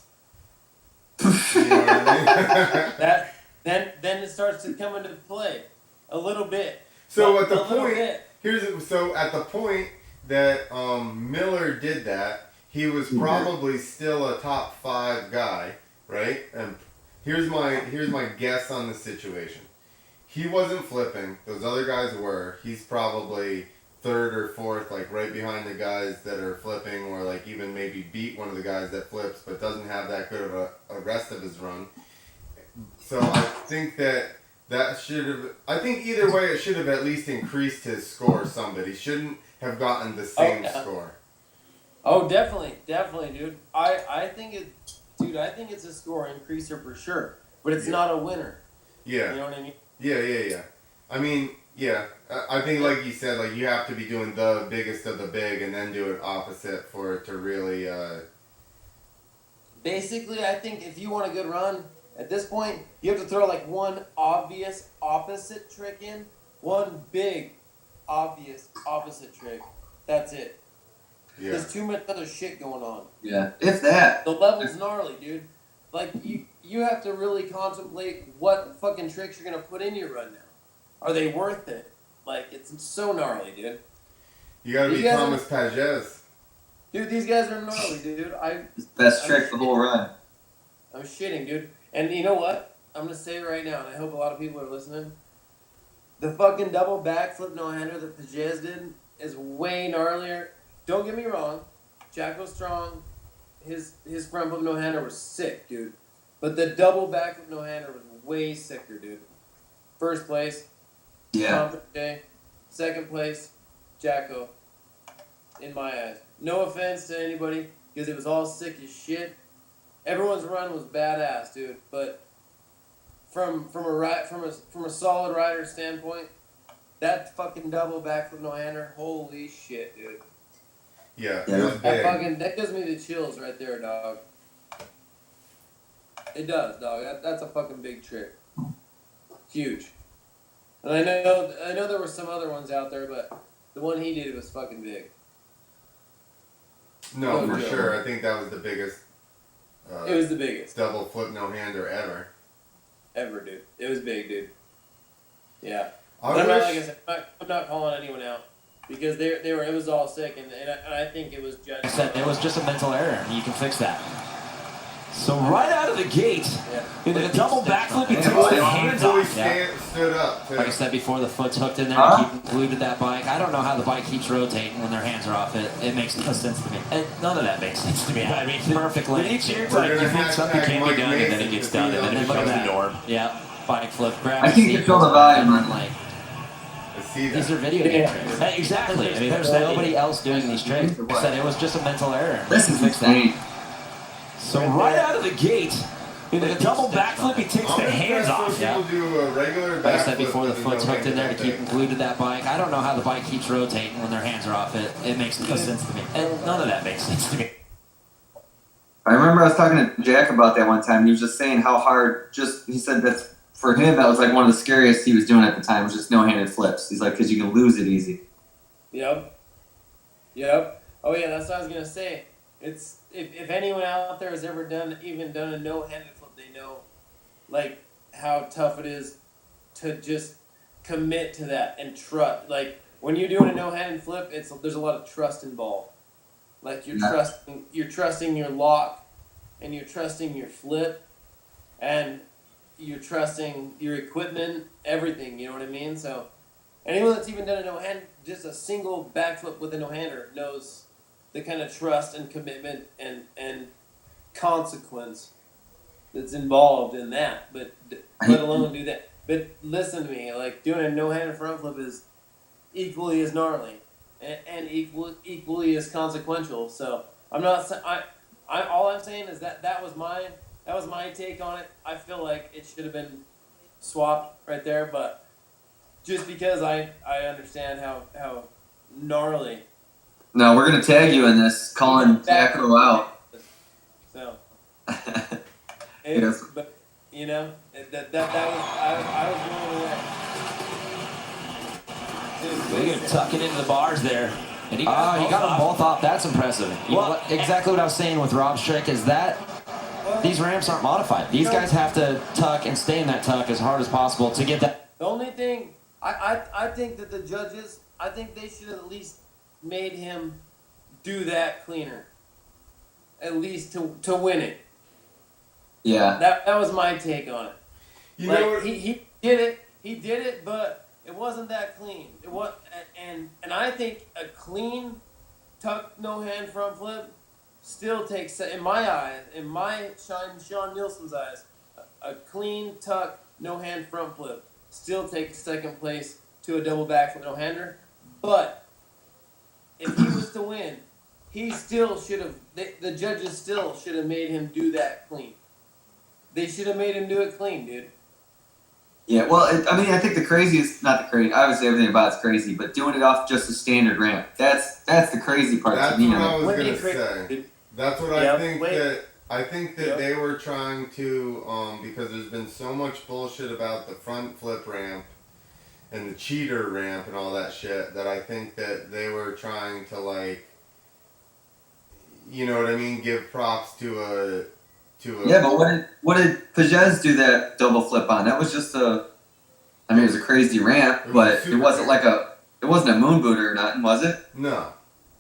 You know what I mean? then it starts to come into play a little bit. So But at the a little point bit. so at the point that Miller did that, he was probably still a top 5 guy, right? And here's my guess on the situation. He wasn't flipping; those other guys were. He's probably 3rd or 4th, like right behind the guys that are flipping, or like even maybe beat one of the guys that flips, but doesn't have that good of a rest of his run. So I think that should have. I think either way, it should have at least increased his score some bit. He shouldn't have gotten the same score. Oh, definitely, dude. I think it's a score increaser for sure, but it's not a winner. Yeah. You know what I mean? Yeah. I mean, yeah. I think, like you said, like you have to be doing the biggest of the big, and then do it opposite for it to really. Basically, I think if you want a good run, at this point, you have to throw like one obvious opposite trick in, one big obvious opposite trick. That's it. Yeah. There's too much other shit going on. Yeah, if that. The level's gnarly, dude. Like, you have to really contemplate what fucking tricks you're gonna put in your run now. Are they worth it? Like, it's so gnarly, dude. You gotta be Thomas Pages. Dude, these guys are gnarly, dude. Best trick the whole run. I'm shitting, dude. And you know what? I'm gonna say it right now, and I hope a lot of people are listening. The fucking double backflip no-hander that Pages did is way gnarlier. Don't get me wrong. Jacko's strong. His front flip no-hander was sick, dude. But the double backflip no-hander was way sicker, dude. First place, Yeah. Day. Second place, Jacko. In my eyes. No offense to anybody, because it was all sick as shit. Everyone's run was badass, dude. But from a solid rider standpoint, that fucking double backflip no-hander, holy shit, dude. Yeah, Yeah. it was big. That gives me the chills right there, dog. It does, dog. That's a fucking big trick. Huge. And I know there were some other ones out there, but the one he did was fucking big. No, No for joke. sure. I think that was the biggest. It was the biggest double flip no-hander ever, dude. It was big, dude. Yeah. I But I'm not, wish- like I said, I'm not calling anyone out because they were. It was all sick, and I think it was judged. I said it was just a mental error. You can fix that. So right out of the gate, in a double backflip, he takes the hands fully off. stood up. Too. Like I said before, the foot's hooked in there to keep him glued to that bike. I don't know how the bike keeps rotating when their hands are off it. It makes no sense to me. And none of that makes sense to me. I mean, perfect lane. Each year, it's We're like gonna you think something hashtag can be Mike done, and then Mason it gets to done, see and then how it Look at becomes the that. norm. Yeah, bike flip, grab I the think seat, you feel the goes vibe, around, man. like, I see that. these are video game tricks. Exactly. I mean, there's nobody else doing these tricks. I said it was just a mental error. This is insane. So right out of the gate, in a double backflip, he takes the hands off. People do a regular Like I said backflip before, the with foot's no hooked in there to hands keep like him that. glued to that bike. I don't know how the bike keeps rotating when their hands are off it. It makes no sense to me. And none of that makes sense to me. I remember I was talking to Jack about that one time. He was just saying how hard. He said that's for him. That was like one of the scariest he was doing at the time. Was just no-handed flips. He's like, because you can lose it easy. Yep. Oh yeah, that's what I was gonna say. It's if anyone out there has ever done a no-handed flip, they know, like, how tough it is to just commit to that and trust. Like when you're doing a no-handed flip, there's a lot of trust involved. Like you're trusting your lock, and you're trusting your flip, and you're trusting your equipment, everything. You know what I mean? So anyone that's even done a no-hand, just a single backflip with a no-hander knows the kind of trust and commitment and consequence that's involved in that. But let alone do that. But listen to me, like doing a no-hander front flip is equally as gnarly and equally as consequential. So I'm not. All I'm saying is that was my take on it. I feel like it should have been swapped right there, but just because I understand how gnarly. No, we're gonna tag you in this, calling Jacko out. So Yes. but you know that was I was going We're going to tuck it into the bars there. And he got them both off. That's impressive. Well, exactly what I was saying with Rob's trick is that these ramps aren't modified. These guys have to tuck and stay in that tuck as hard as possible to get that. The only thing I think that the judges, I think they should have at least made him do that cleaner, at least to win it. Yeah. That was my take on it. You Like, know what? he did it, but it wasn't that clean. It was, and I think a clean tuck no hand front flip still takes, in my eyes, Sean Nielsen's eyes, a clean tuck no hand front flip still takes second place to a double backflip no hander. But if he was to win, he still should have. The judges still should have made him do that clean. They should have made him do it clean, dude. Yeah, well, I think the craziest, not the crazy, obviously everything about it's crazy, but doing it off just a standard ramp, that's the crazy part That's to me. what I was When gonna you say. dude. That's what Yep, I think wait. that I think that Yep. they were trying to because there's been so much bullshit about the front flip ramp and the cheater ramp and all that shit that I think that they were trying to, like, you know what I mean, give props to a Yeah, but what did Pagez do that double flip on? That was just it was a crazy ramp, It was but super it wasn't it wasn't a moon boot or nothing, was it? No.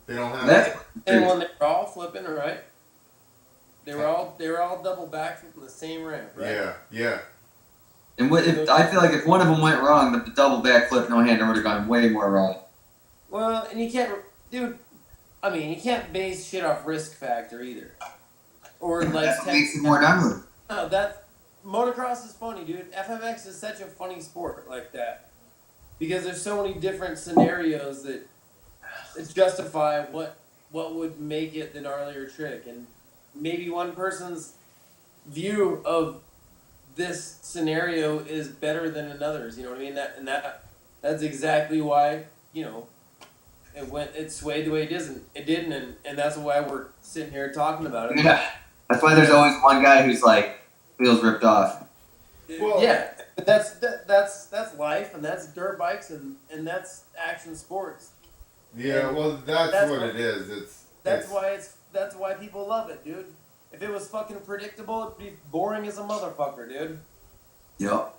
They don't have That's And when they were all flipping, right? They were all double backflipping the same ramp, right? Yeah. and I feel like if one of them went wrong, the double back flip no hander would have gone way more wrong. Well, and you can't, dude. I mean, you can't base shit off risk factor either, or like. That's what makes it more gnarly. No, motocross is funny, dude. FMX is such a funny sport like that because there's so many different scenarios that justify what would make it the gnarlier trick, and maybe one person's view of this scenario is better than another's. You know what I mean? That's exactly why it swayed the way it didn't, and that's why we're sitting here talking about it. Yeah, that's why there's always one guy who's like feels ripped off. Well- Yeah, but that's life, and that's dirt bikes, and that's action sports. Yeah, well, that's what it is. That's why people love it, dude. if it was fucking predictable, it'd be boring as a motherfucker, dude. Yep.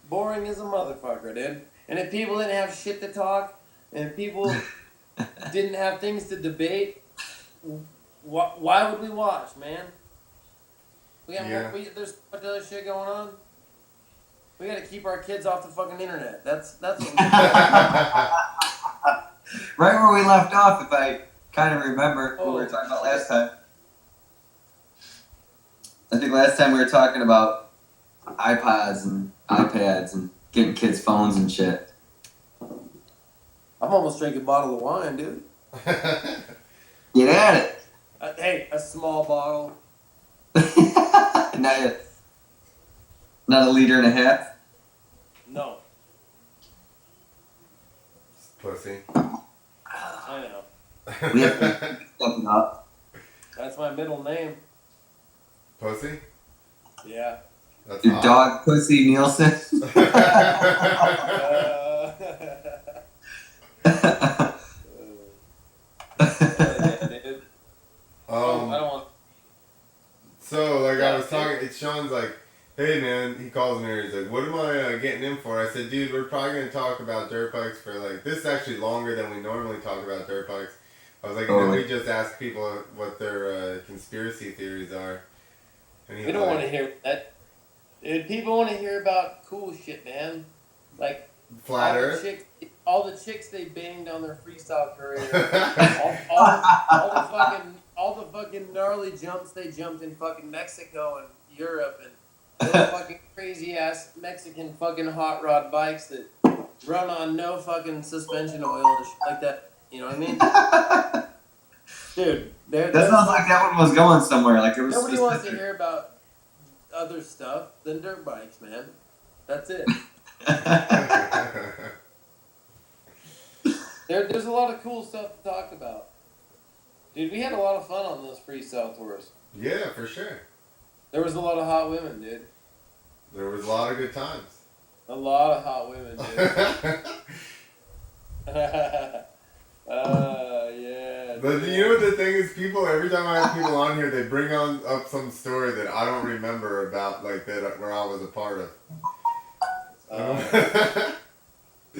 Boring as a motherfucker, dude. And if people didn't have shit to talk, and if people didn't have things to debate, why would we watch, man? There's so much other shit going on. We gotta keep our kids off the fucking internet. That's what we do. Right where we left off, if I kind of remember what we were talking about last time. I think last time we were talking about iPods and iPads and getting kids phones and shit. I'm almost drinking a bottle of wine, dude. Get at it. Hey, a small bottle. Not a liter and a half. No. Pussy. I know. We have to step up. That's my middle name. Pussy? Yeah. That's Your hot. dog, Pussy Nielson. Dude. I don't want. So, like, I was talking, Sean's like, hey, man, he calls me here, he's like, what am I getting in for? I said, dude, we're probably going to talk about dirt bikes for, like, this is actually longer than we normally talk about dirt bikes. I was like, and then we just ask people what their conspiracy theories are. And We don't want to hear that. Dude, people want to hear about cool shit, man. Like, Flat Earth? all the chicks they banged on their freestyle career. all the fucking gnarly jumps they jumped in fucking Mexico and Europe and those fucking crazy ass Mexican fucking hot rod bikes that run on no fucking suspension oil and shit like that. You know what I mean? Dude, That sounds like that one was going somewhere. Like it was. Nobody wants to hear about other stuff than dirt bikes, man. That's it. There's a lot of cool stuff to talk about. Dude, we had a lot of fun on those freestyle tours. Yeah, for sure. There was a lot of hot women, dude. There was a lot of good times. A lot of hot women, dude. Yeah. But you know what the thing is? People, every time I have people on here, they bring up some story that I don't remember about, like, that where I was a part of.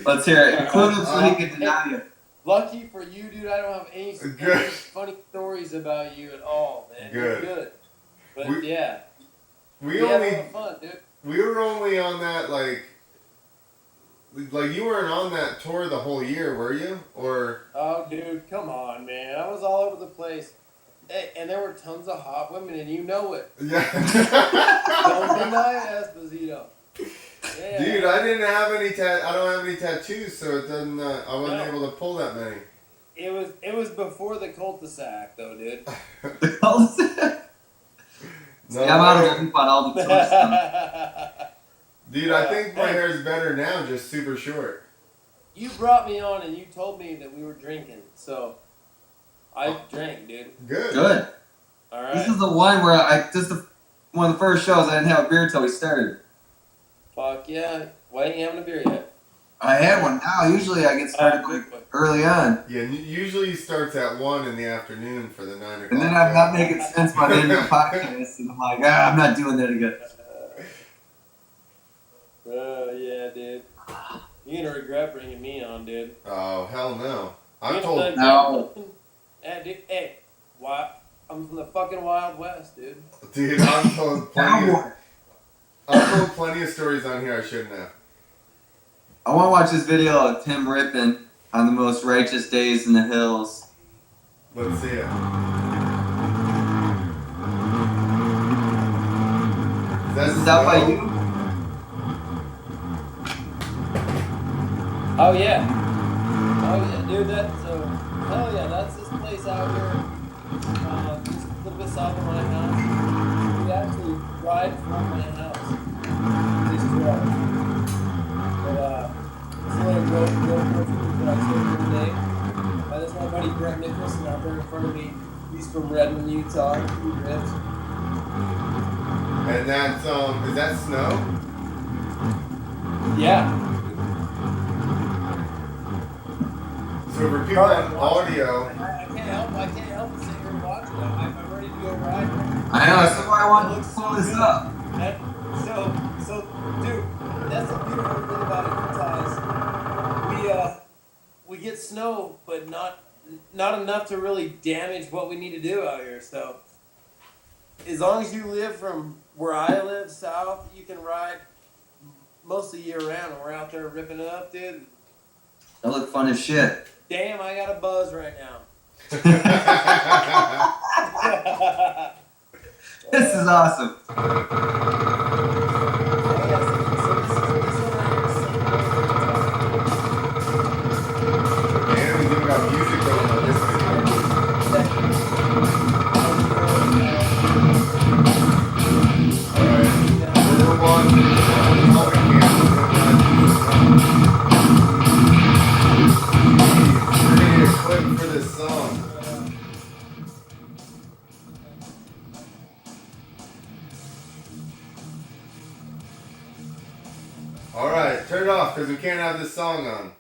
Let's hear it. Include him so he can deny you. Lucky for you, dude, I don't have any funny stories about you at all, man. Good. You're good. But yeah. We had a only lot of fun, dude. we were only on that like you weren't on that tour the whole year, were you? Or Oh, dude, come on, man. I was all over the place. Hey, and there were tons of hot women, and you know it. yeah. Don't deny it, Esposito. Yeah. Dude, I didn't have any I don't have any tattoos, so it doesn't. I wasn't able to pull that many. It was before the cul-de-sac, though, dude. No, I'm out of loop on all the tour stuff. dude, I think my hair's better now, just super short. You brought me on, and you told me that we were drinking, so I drank, dude. Good. Good. All right. This is the one where one of the first shows I didn't have a beer until we started. Fuck yeah. Why ain't you having a beer yet? I had one now. Usually I get started early on. Yeah, usually starts at 1 in the afternoon for the 9 o'clock. And then I'm not making sense by the end of the podcast. And I'm like, I'm not doing that again. Yeah, dude. You're gonna regret bringing me on, dude. Oh, hell no. I'm You told. know, Hey, dude, hey, I'm from the fucking Wild West, dude. Dude, I'm told plenty of stories on here I shouldn't have. I want to watch this video of Tim ripping on the most righteous days in the hills. Let's see it. This is out by you? Oh yeah, dude. Hell yeah, that's this place out here, just a little bit south of my house. We actually ride from my house. This truck. But it's a little road trip that I took one day. That's my buddy Brett Nicholson out there in front of me. He's from Redmond, Utah. He rips. And that's is that snow? Yeah. So for people on audio, I can't help but sit here and watch it. I'm ready to go ride. I know, that's why I wanted to pull this up. So, dude, that's the beautiful thing about Utah is we get snow, but not enough to really damage what we need to do out here. So, as long as you live from where I live south, you can ride mostly year round, and we're out there ripping it up, dude. That look fun as shit. Damn, I got a buzz right now. This is awesome. Man, we even got music going on this video. Alright, we're one. We're gonna get a clip for this song. Alright, turn it off because we can't have this song on.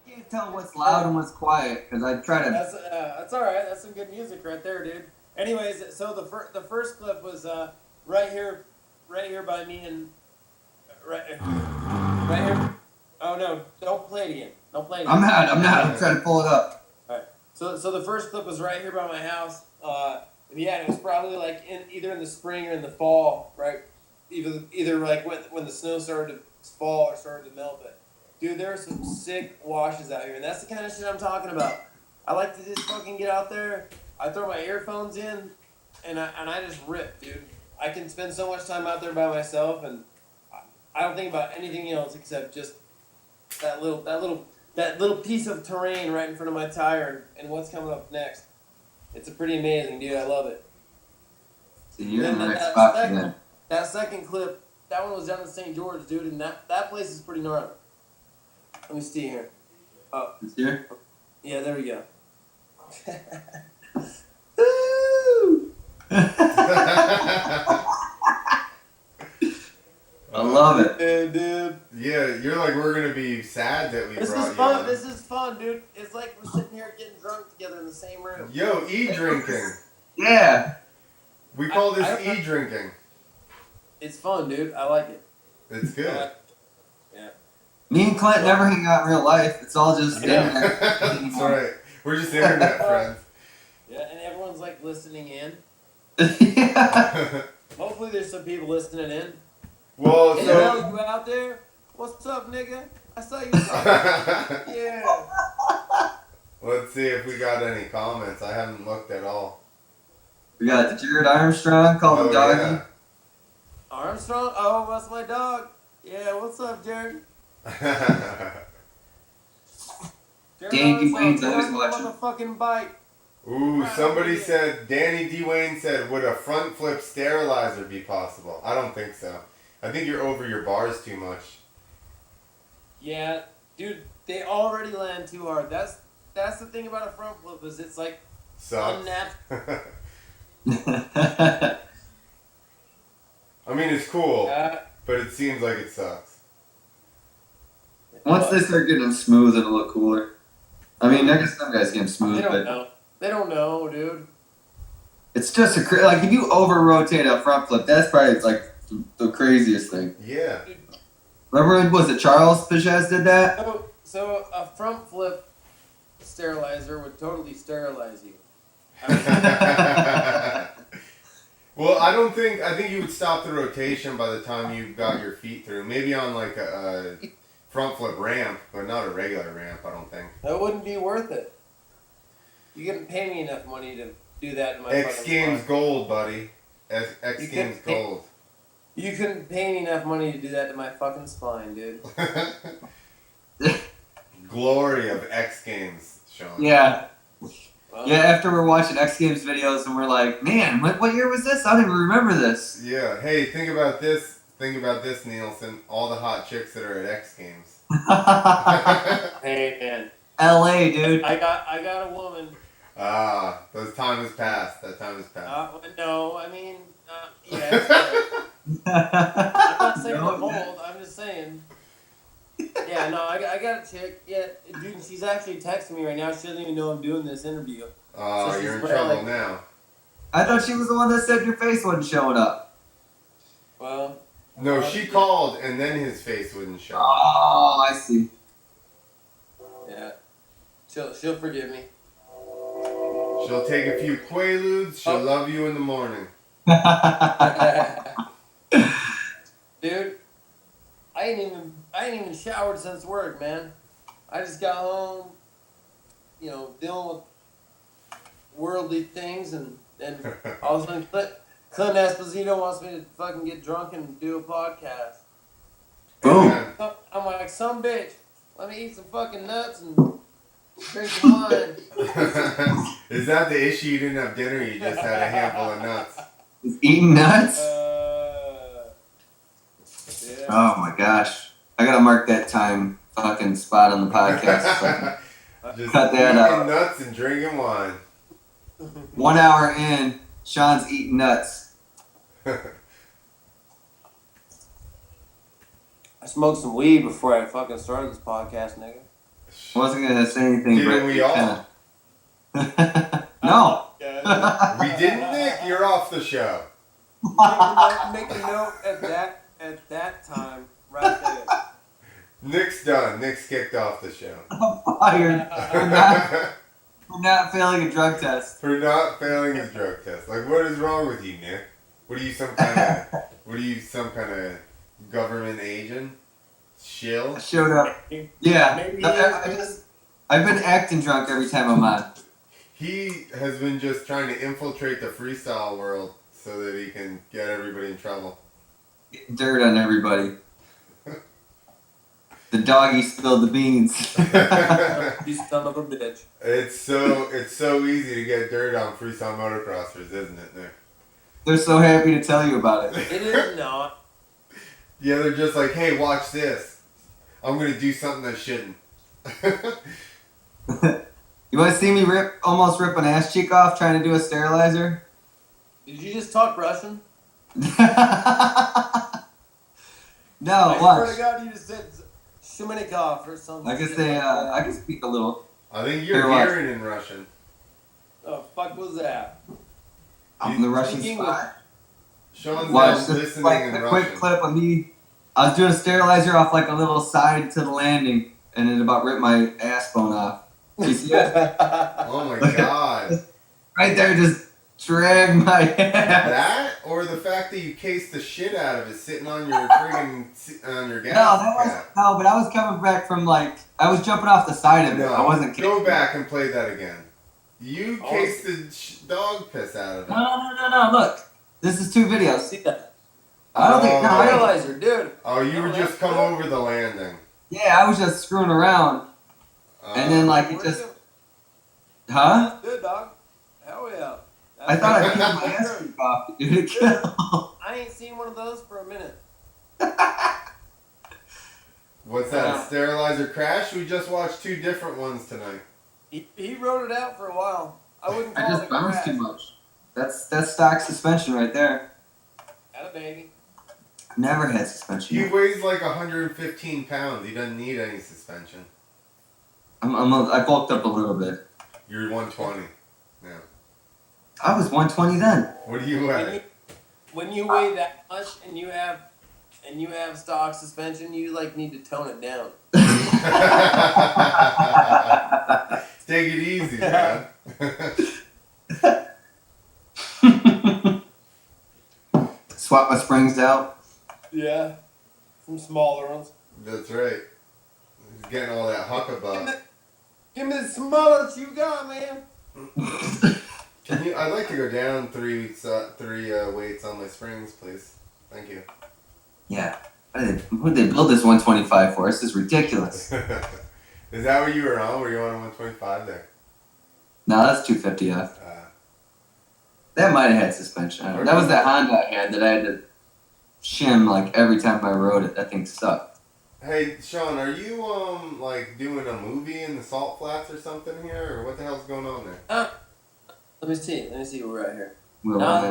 I can't tell what's loud and what's quiet because I try to. That's all right. That's some good music right there, dude. Anyways, so the first clip was right here by me and right here. Oh no! Don't play it again. Don't play it again. I'm not. I'm trying to pull it up. All right. So the first clip was right here by my house. Yeah, it was probably like either in the spring or in the fall, right? Either like when the snow started to fall or started to melt. But dude, there are some sick washes out here, and that's the kind of shit I'm talking about. I like to just fucking get out there. I throw my earphones in, and I just rip, dude. I can spend so much time out there by myself, and I don't think about anything else except just that little piece of terrain right in front of my tire and what's coming up next. It's pretty amazing, dude. I love it. So you're in the And right spot for that. that second clip, that one was down in St. George, dude, and that place is pretty gnarly. Let me see here. Oh, This here? yeah, there we go. I love it. Dude. Yeah, you're like, we're gonna be sad that we This brought is you fun. on. This is fun, dude. It's like we're sitting here getting drunk together in the same room. Yo, e-drinking. Yeah. We call this I- e-drinking. It's fun, dude. I like it. It's good. Yeah. Me and Clint never hang out in real life. It's all just Yeah. That's right. We're just internet friends. Yeah, and everyone's like listening in. Yeah. Hopefully, there's some people listening in. Well, Hey, so Mel, you out there? What's up, nigga? I saw you. Yeah. let's see if we got any comments. I haven't looked at all. We got Jared Armstrong, call him Doggy. yeah. Armstrong? Oh, that's my dog. Yeah, what's up, Jared? Jared Danny Armstrong, Wayne's get always on the watching. motherfucking bike. Ooh, Right, somebody yeah. said, Danny D. Wayne said, would a front flip sterilizer be possible? I don't think so. I think you're over your bars too much. Yeah, dude, they already land too hard. That's the thing about a front flip is it's like Sucks. unnatural. I mean, it's cool, Yeah. but it seems like it sucks. Once they start getting smooth, it'll look cooler. I mean, I guess some guys get They smooth, don't but know. They don't know, dude. it's just like if you over rotate a front flip, that's probably like the craziest thing. Yeah. Remember, was it Charles Pichez did that? So a front flip sterilizer would totally sterilize you. Well, I think you would stop the rotation by the time you got your feet through. Maybe on like a front flip ramp, but not a regular ramp, I don't think. That wouldn't be worth it. You couldn't pay me enough money to do that in my X fucking Games spine. gold, buddy. X You Games couldn't pay- gold. You couldn't pay me enough money to do that to my fucking spine, dude. Glory of X Games, Sean. Yeah. Well, Yeah, after we're watching X Games videos and we're like, man, what year was this? I don't even remember this. Yeah. Hey, think about this. Think about this, Nielsen. All the hot chicks that are at X Games. Hey man, LA, dude. I got a woman. Ah, those time has passed. That time has passed. No, I mean, yeah. It's fair. I'm not saying No. I'm old. I'm just saying. Yeah, no, I got a chick. Yeah, dude, she's actually texting me right now. She doesn't even know I'm doing this interview. Oh, So you're in she's trouble like- now. I thought she was the one that said your face wasn't showing up. Well. No, she called and then his face wouldn't show. Oh, I see. Yeah. She'll forgive me. She'll take a few Quaaludes. She'll love you in the morning. Dude, I ain't even showered since work, man. I just got home, dealing with worldly things, and all of a sudden Clint Esposito wants me to fucking get drunk and do a podcast. Boom. I'm like, some bitch, let me eat some fucking nuts and drink some wine. Is that the issue? You didn't have dinner, you just had a handful of nuts. Eating nuts? Yeah. Oh my gosh. I gotta mark that time fucking spot on the podcast. Just cut that eating out. nuts and drinking wine. 1 hour in, Sean's eating nuts. I smoked some weed before I fucking started this podcast, nigga. I wasn't gonna say anything, Didn't but we all? No. We didn't, Nick. You're off the show. Make a note at that time, right there. Nick's done. Nick's kicked off the show. I'm fired for not failing a drug test. For not failing his drug test. Like, what is wrong with you, Nick? What are you, some kind of government agent? Shill? I showed up. Yeah. Maybe I've been acting drunk every time I'm on. He has been just trying to infiltrate the freestyle world so that he can get everybody in trouble. Getting dirt on everybody. The doggy spilled the beans. You son of a bitch. It's so easy to get dirt on freestyle motocrossers, isn't it, Nick? They're so happy to tell you about it. It is not. Yeah, they're just like, hey, watch this. I'm going to do something I shouldn't. You want to see me almost rip an ass cheek off trying to do a sterilizer? Did you just talk Russian? No, I watch. swear to God, you just said Shumenikov or something. I can say, I can speak a little. I think you're Here, watch. hearing in Russian. Oh, fuck was that? I'm the Russian Speaking spy. Sean's Watch now this, listening like in a Russian. quick clip of me. I was doing a sterilizer off like a little side to the landing, and it about ripped my ass bone off. You see it? Oh my god. Right there, just dragged my ass. That or the fact that you cased the shit out of it sitting on your friggin' on your gas cap. But I was coming back from I was jumping off the side of it. I wasn't. Go back and play that again. You cased the dog piss out of it. No. Look, this is 2 videos. See that? I don't think. No, I don't. Sterilizer, dude. Oh, you were just come over the landing. Yeah, I was just screwing around, and then it just. Huh? Good, dog. Hell yeah. I thought I peed my ass cheek off, dude. I ain't seen one of those for a minute. What's that? Sterilizer crash? We just watched 2 different ones tonight. He wrote it out for a while. I wouldn't call I it just a bounced crash. too much. That's stock suspension right there. Had a baby. Never had suspension. He weighs like 115 pounds. He doesn't need any suspension. I bulked up a little bit. You're 120 now. I was 120 then. What do you weigh? When you weigh that much and you have stock suspension, you need to tone it down. Take it easy, man. Swap my springs out. Yeah. Some smaller ones. That's right. He's getting all that huckabuck. Give me the smallest you got, man. I'd like to go down 3 weights on my springs, please. Thank you. Yeah. Who'd they build this 125 for? This is ridiculous. Is that what you were on? Were you on 125 there? No, that's 250F. That might have had suspension. I don't know. That was that Honda I had that I had to shim every time I rode it. That thing sucked. Hey, Sean, are you doing a movie in the Salt Flats or something here, or what the hell's going on there? Let me see where we're at here.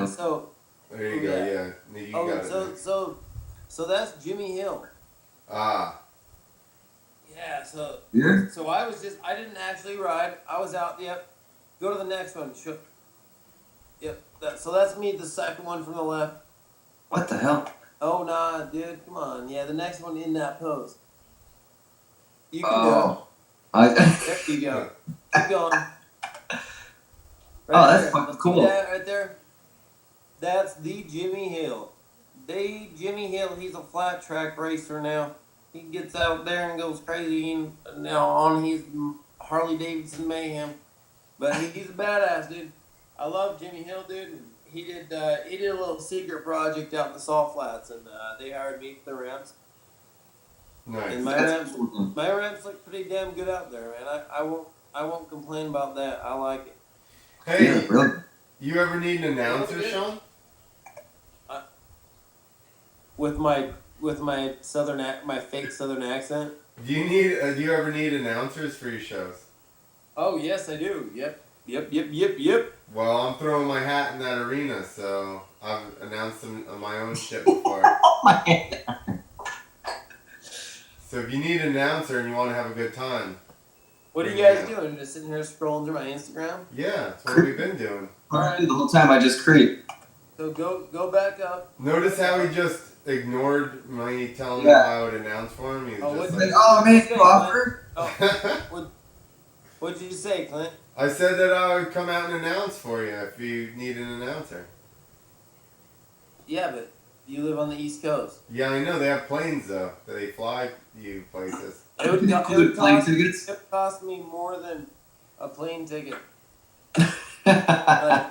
So There you go. Yeah, you got it. Nick. So that's Jimmy Hill. Ah. Yeah. So here? So I didn't actually ride. I was out. Yep. Go to the next one. Yep. So that's me, the second one from the left. What the hell? Oh nah, dude, come on. Yeah, the next one in that pose. You can Oh. do it. There you go. Keep going. Oh, that's there. fucking See cool. that right there? That's the Jimmy Hill. Jimmy Hill, he's a flat track racer now. He gets out there and goes crazy now on his Harley Davidson mayhem. But he's a badass, dude. I love Jimmy Hill, dude. And he did a little secret project out in the Salt Flats, and they hired me for the ramps. Nice. And my ramps look pretty damn good out there, man. I won't complain about that. I like it. Hey, Yeah, really? you ever need an announcer, Sean? With my my fake southern accent. Do you ever need announcers for your shows? Oh yes, I do. Yep. Well, I'm throwing my hat in that arena, so I've announced some of my own shit before. Oh my God. So if you need an announcer and you want to have a good time, What are you guys doing? Just sitting here scrolling through my Instagram? yeah, that's what we've been doing. The whole time I just creep. So go back up. Notice how he just ignored me telling him I would announce for him. He Oh, was what- just Oh, man, you offer? Oh, what'd you say, Clint? I said that I would come out and announce for you if you need an announcer. Yeah, but you live on the East Coast. Yeah, I know. They have planes, though. They fly you places. It would, Include plane tickets? It would cost me more than a plane ticket. Like,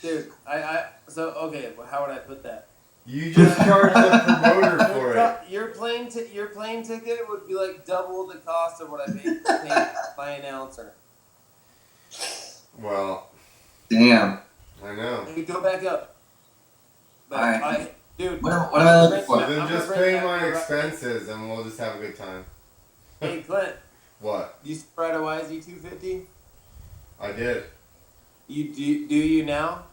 dude, so, okay, well, how would I put that? You just charge the promoter for it. Your plane ticket would be like double the cost of what I paid my announcer. Well, Damn. I know. You go back up. But Alright. dude, What am I looking for? So then I'm just gonna bring pay back my the- expenses and we'll just have a good time. Hey Clint, What? you ride a YZ250? I did. You do you now?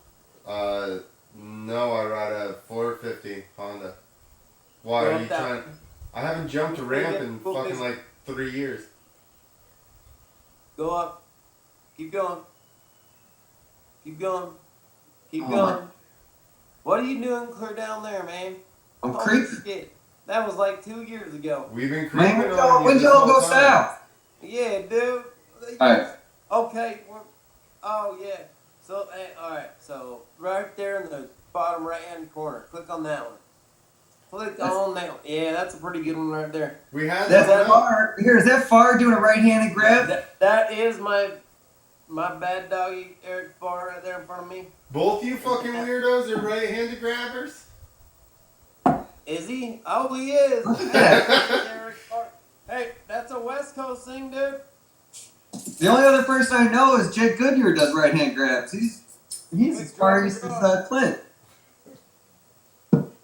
No, I ride a 450 Honda. Why Go are up you that- trying? I haven't jumped a ramp in Go fucking this- like 3 years. Go up. Keep going. Keep going. Keep Oh, going. What are you doing clear down there, man? I'm Holy creeping. shit. That was like 2 years ago. We've been creeping Man, on you when this y'all whole go time. south? Yeah, dude. Alright. Okay. Oh, yeah. So, hey, alright. So, right there in the bottom right-hand corner. Click on that one. Click on that one. Yeah, that's a pretty good one right there. We had That's that. far. Here, is that far doing a right-handed grab? That is my bad doggy Eric Farr right there in front of me. Both you fucking weirdos are right-handed grabbers. Is he? Oh, he is. Yeah. Eric Farr. Hey, that's a West Coast thing, dude. The only other person I know is Jake Goodyear does right-hand grabs. He's as far east as Clint.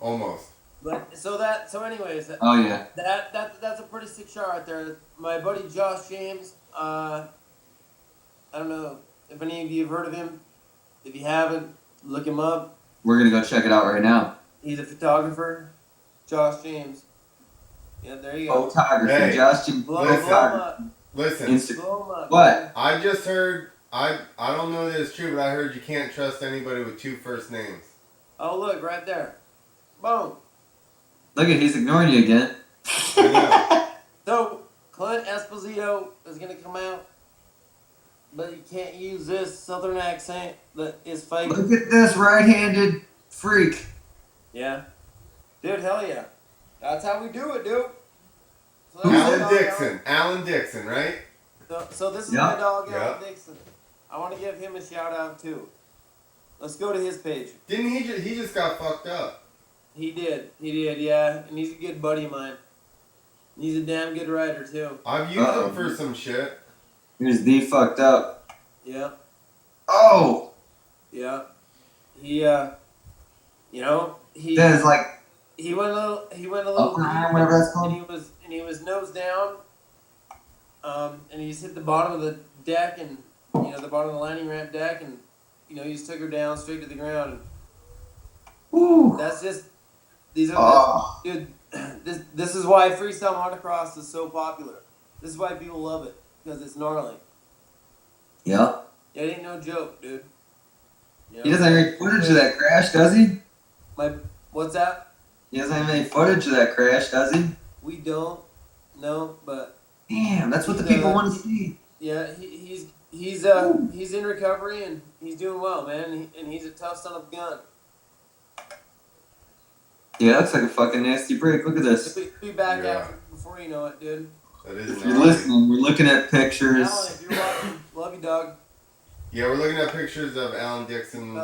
Almost. But so anyways, Oh yeah. that's a pretty sick shot right there. My buddy Josh James. I don't know if any of you have heard of him. If you haven't, look him up. We're gonna go check it out right now. He's a photographer. Josh James. Yeah, there you go. Photography, Hey, Josh James. Blow him up. Listen, Blow him up. What? I just heard. I don't know that it's true, but I heard you can't trust anybody with 2 first names. Oh, look, right there. Boom. Look at, he's ignoring you again. I know. So, Clint Esposito is going to come out, but you can't use this southern accent that is fake. Look at this right-handed freak. Yeah. Dude, hell yeah. That's how we do it, dude. So that's my Alan dog, Dixon. Alan Dixon, right? So this is Yeah. my dog, Yeah. Alan Dixon. I want to give him a shout out, too. Let's go to his page. Didn't he? He just got fucked up. He did, yeah. And he's a good buddy of mine. He's a damn good writer, too. I've used Uh-oh. him for some shit. Here's the fucked up. Yeah. Oh! Yeah. He, you know, he... That is like, He went a little Oppenheimer, deep, whatever that's called. and he was nose down, and he just hit the bottom of the deck and the bottom of the landing ramp deck, and he just took her down straight to the ground. And woo! that's just these are Oh. dude. This is why freestyle motocross is so popular. This is why people love it because it's gnarly. Yeah. It ain't no joke, dude. You know? He doesn't have any footage of that crash, does he? What's that? He doesn't have any footage of that crash, does he? We don't. No, but Damn, that's what the people want to see. yeah, he's in recovery and he's doing well, man. And he's a tough son of a gun. Yeah, that looks like a fucking nasty break. Look at this. He'll be back after before you know it, dude. That is If you're listening, we're looking at pictures. Alan, if you're watching, love you, dog. Yeah, we're looking at pictures of Alan Dixon,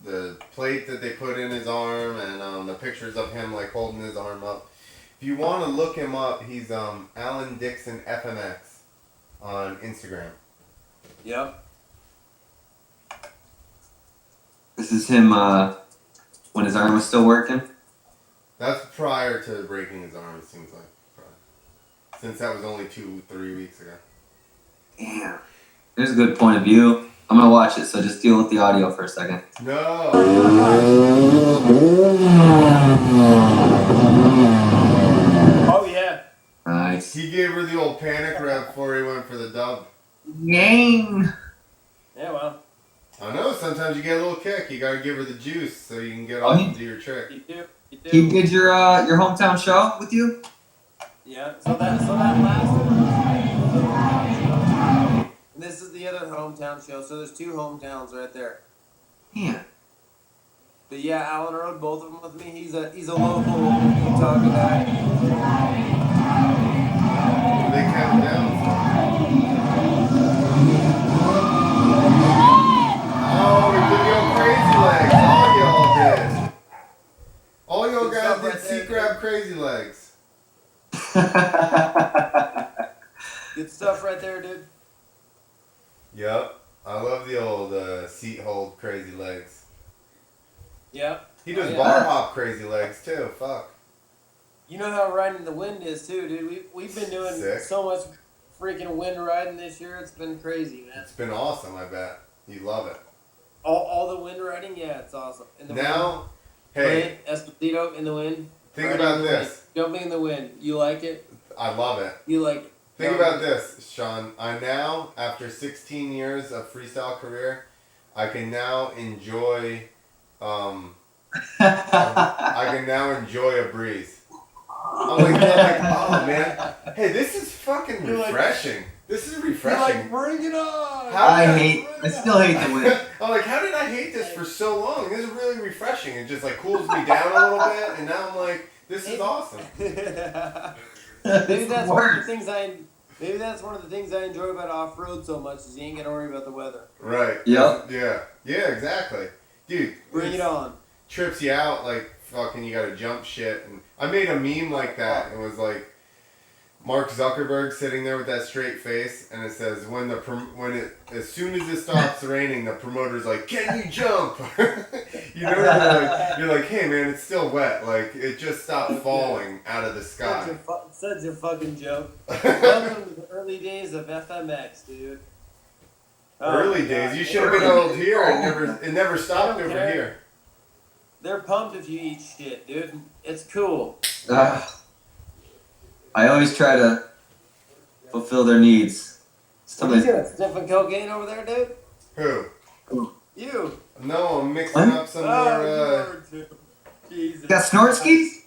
the plate that they put in his arm, and the pictures of him like holding his arm up. If you want to look him up, he's Alan Dixon FMX on Instagram. Yep. This is him when his arm was still working. That's prior to breaking his arm, it seems like. Since that was only 2-3 weeks ago. Damn. There's a good point of view. I'm going to watch it, so just deal with the audio for a second. No! Oh, yeah. Nice. He gave her the old panic rep before he went for the dub. Gang! Yeah, well. I know, sometimes you get a little kick. You gotta give her the juice so you can get off and do your trick. You do. He did your hometown show with you? Yeah, so that lasted. And this is the other hometown show, so there's 2 hometowns right there. Yeah. But yeah, Alan rode both of them with me. He's a local Utah guy. They count down. Oh, we did the old crazy legs. All y'all did. All y'all guys did seat grab crazy legs. Good stuff right there, dude. Yep. I love the old seat hold crazy legs. Yeah. He does bar hop crazy legs too. Fuck. You know how riding in the wind is too, dude. We've been doing so much freaking wind riding this year. It's been crazy, man. It's been awesome, I bet. You love it. All the wind riding, yeah, it's awesome. In the Now, wind, hey, Esposito in the wind. think about this. Jumping in the wind. You like it? I love it. You like it? Think about this, Sean. I now, after 16 years of freestyle career, I can now enjoy, I can now enjoy a breeze. I'm like, oh man, hey, this is fucking refreshing. This is refreshing. You're like, bring it on! I still hate the wind. I'm like, how did I hate this for so long? This is really refreshing. It just like cools me down a little bit, and now I'm like, this is awesome. Maybe that's one of the things Maybe that's one of the things I enjoy about off-road so much is you ain't got to worry about the weather. Right. Yep. Yeah, exactly. Dude. Bring it on. Trips you out, like, fucking you gotta jump shit. And I made a meme like that. It was like, Mark Zuckerberg sitting there with that straight face, and it says, as soon as it stops raining, the promoter's like, can you jump? You know, you're like, hey man, it's still wet. Like, it just stopped falling out of the sky. Such a fucking joke. Welcome to the early days of FMX, dude. Early days? You should have been out here. It never stopped over here. They're pumped if you eat shit, dude. It's cool. I always try to fulfill their needs. Somebody's sniffing cocaine over there, dude? Who? You. No, I'm mixing up some more. Jesus. Got snort skis?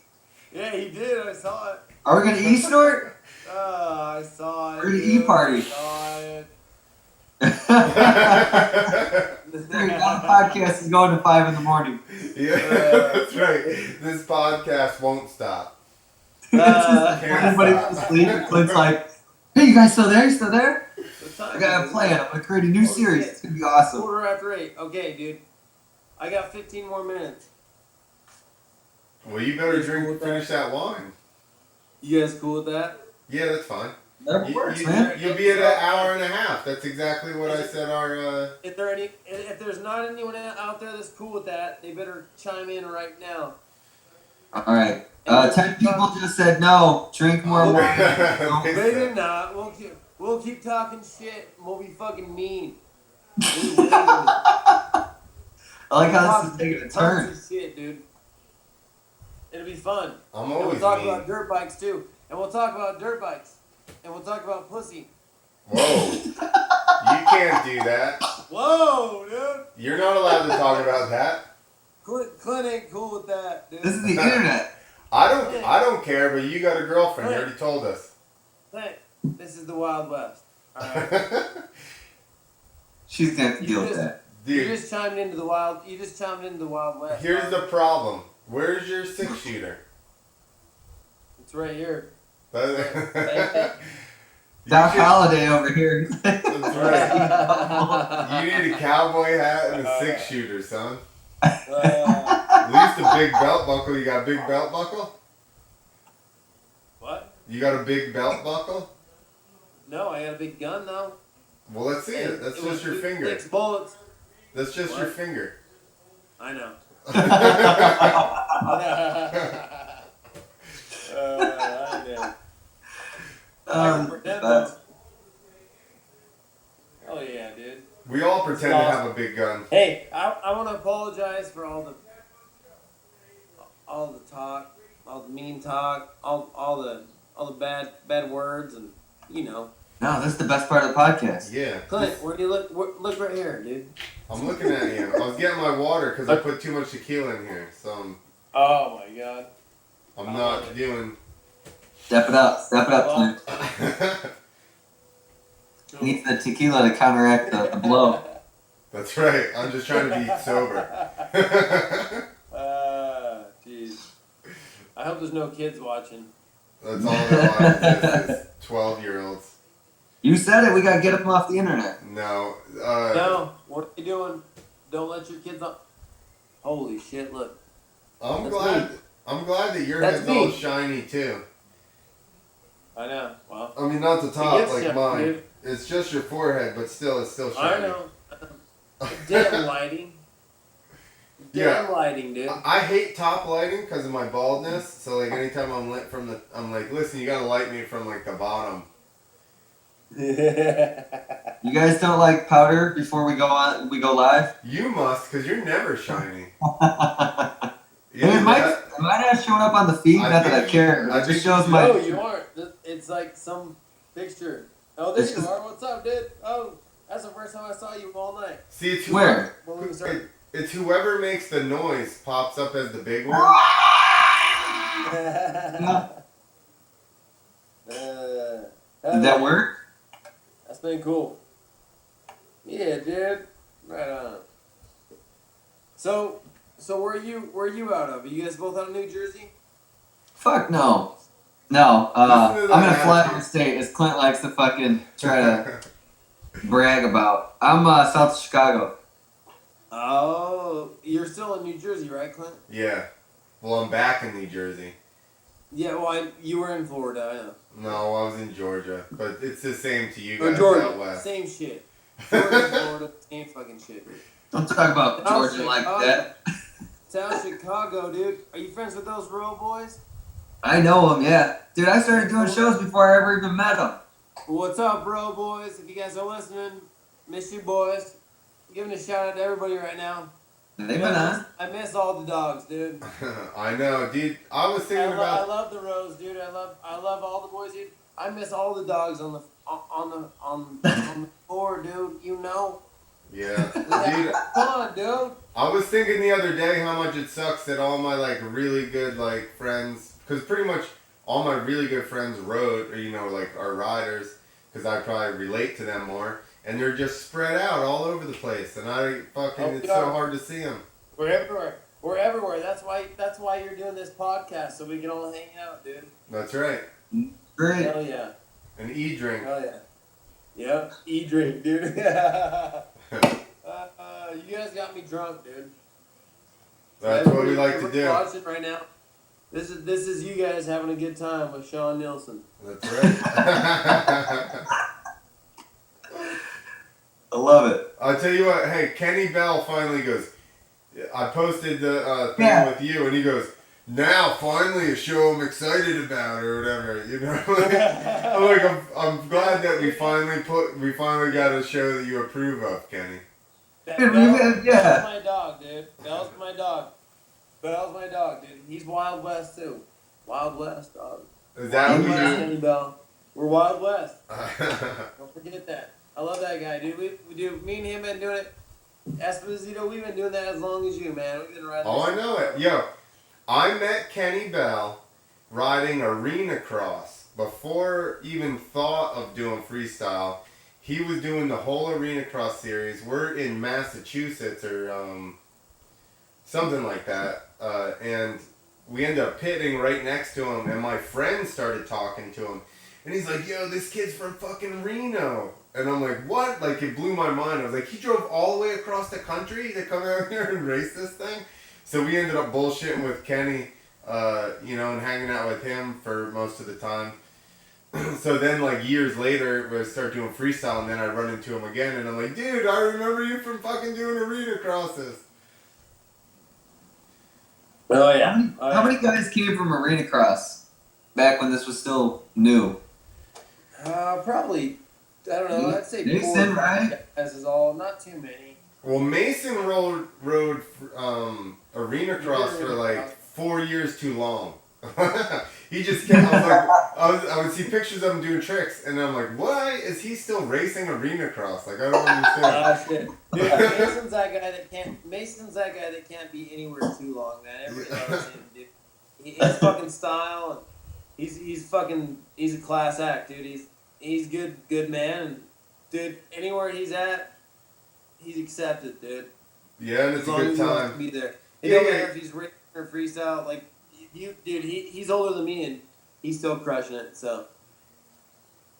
Yeah, he did. I saw it. Are we gonna e-snort? I saw it. We're gonna e-party. I saw it. That podcast is going to 5 in the morning. Yeah, that's right. This podcast won't stop. Everybody's asleep. Clint's like, hey, you guys still there? You still there? I got a plan. I'm going to create a new series. It's going to be awesome. 8:15. Okay, dude. I got 15 more minutes. Well, you better finish that wine. You guys cool with that? Yeah, that's fine. That works, man. You'll be at an hour and a half. That's exactly what I said If there's not anyone out there that's cool with that, they better chime in right now. All right. 10 people just said no. Drink more water. Maybe not. We'll keep talking shit. And we'll be fucking mean. I like how this is taking a turn. Tons of shit, dude. It'll be fun. I'm always we'll talk mean. about dirt bikes too. And we'll talk about dirt bikes. And we'll talk about pussy. Whoa. You can't do that. What? Whoa, dude. You're not allowed to talk about that. Clint ain't cool with that, dude. This is the internet. I don't care, but you got a girlfriend. You already told us. Clint, this is the Wild West. All right. She's gonna have to deal with that. You Dude, just chimed into the Wild. You just chimed into the Wild West. here's the problem. Where's your 6-shooter? It's right here. Doc Holliday over here. That's right. You need a cowboy hat and a 6-shooter, son. At least a big belt buckle. You got a big belt buckle? What? You got a big belt buckle? No, I got a big gun now. Well, let's see it. That's just your finger. 6 bullets. That's just What? your finger. I know. I know. Hell yeah, dude. We all pretend to have a big gun. Hey, I want to apologize for all the talk, all the mean talk, all the bad words, and you know. No, this is the best part of the podcast. Yeah. Clint, where do you look? Look right here, dude. I'm looking at you. I was getting my water because I put too much tequila in here, so Oh my god. I'm not doing. Step it up, Clint. Cool. Needs the tequila to counteract the blow. That's right. I'm just trying to be sober. Jeez. I hope there's no kids watching. That's all that is 12-year-olds. You said it. We gotta get them off the internet. No. No, what are you doing? Don't let your kids on. Holy shit! Look. I'm That's glad. me. I'm glad that your That's head's all me. shiny too. I know. Well. I mean, not the It top gets like shiny, mine. dude. It's just your forehead, but still, it's still I shiny. know. Damn lighting. Damn Yeah. lighting, dude. I hate top lighting because of my baldness. So like anytime I'm lit from the, I'm like, listen, you gotta light me from like the bottom. You guys don't like powder before we go live? You must, because you're never shiny. Hey, it might have shown up on the feed, I not that I think- care. I It think just shows you my. No, you aren't. It's like some picture. Oh, there It's you just- are. What's up, dude? Oh, that's the first time I saw you all night. See, it's Where? When we started. It's whoever makes the noise pops up as the big one. Did that work? That's been cool. Yeah, dude. Right on. So where are you out of? Are you guys both out of New Jersey? Fuck no. No, Listen to I'm that in a flat attitude. state, as Clint likes to fucking try to brag about. I'm south of Chicago. Oh, you're still in New Jersey, right, Clint? Yeah. Well, I'm back in New Jersey. Yeah, well, you were in Florida, I know. No, I was in Georgia, but it's the same to you Or guys Georgia, out west. same shit. Georgia, Florida, same fucking shit. Don't talk about South Georgia like Chicago. that. South Chicago, dude. Are you friends with those rural boys? I know him, yeah. Dude, I started doing shows before I ever even met him. What's up, bro, boys? If you guys are listening, miss you, boys. Giving a shout out to everybody right now. They've been on. I miss all the dogs, dude. I know, dude. I was thinking I about. love the Rose, dude. I love all the boys, dude. I miss all the dogs on the floor, dude. You know. Yeah, dude. Come on, dude. I was thinking the other day how much it sucks that all my like really good like friends, because pretty much all my really good friends rode, or like are riders, because I probably relate to them more, and they're just spread out all over the place, and I fucking Oh, it's yeah. so hard to see them. We're everywhere. We're everywhere. That's why you're doing this podcast, so we can all hang out, dude. That's right. Great. Hell yeah. An e-drink. Hell yeah. Yep. E-drink, dude. You guys got me drunk, dude. That's what we like to do. Watching right now. This is you guys having a good time with Sean Nielson. That's right. I love it. I'll tell you what. Hey, Kenny Bell finally goes. I posted the thing Yeah. with you, and he goes, "Now finally a show I'm excited about," or whatever. I'm like, I'm glad that we finally got a show that you approve of, Kenny. Yeah. Bell's my dog, dude. Bell's my dog. Bell's my dog, dude. He's Wild West too. Wild West, dog. Is that Wild who West, you? Kenny Bell. We're Wild West. Don't forget that. I love that guy, dude. We do. Me and him been doing it. Esposito, we've been doing that as long as you, man. We've been riding. Oh, I know it. Yo, I met Kenny Bell riding arena cross before even thought of doing freestyle. He was doing the whole arena cross series. We're in Massachusetts or something like that, and we ended up pitting right next to him. And my friend started talking to him, and he's like, "Yo, this kid's from fucking Reno." And I'm like, "What?" Like, it blew my mind. I was like, "He drove all the way across the country to come out here and race this thing?" So we ended up bullshitting with Kenny, and hanging out with him for most of the time. So then, like, years later, we start doing freestyle, and then I run into him again, and I'm like, "Dude, I remember you from fucking doing arena crosses." Oh yeah. How many guys came from arena cross back when this was still new? Probably. I don't know. I'd say Nielson, 4 right? guys is all. Not too many. Well, Mason rode arena cross for like 4 years too long. He just kept. I would see pictures of him doing tricks, and I'm like, why is he still racing arena cross? Like, I don't understand. Shit. Dude, Mason's that guy that can't be anywhere too long, man. Everybody loves him, dude. His fucking style, and he's a class act, dude. He's good man, and dude, anywhere he's at, he's accepted, dude. Yeah, and it's As a long good as he wants to time. be there. It Yeah, don't yeah. matter if he's racing or freestyle. Like dude, he's older than me, and he's still crushing it. So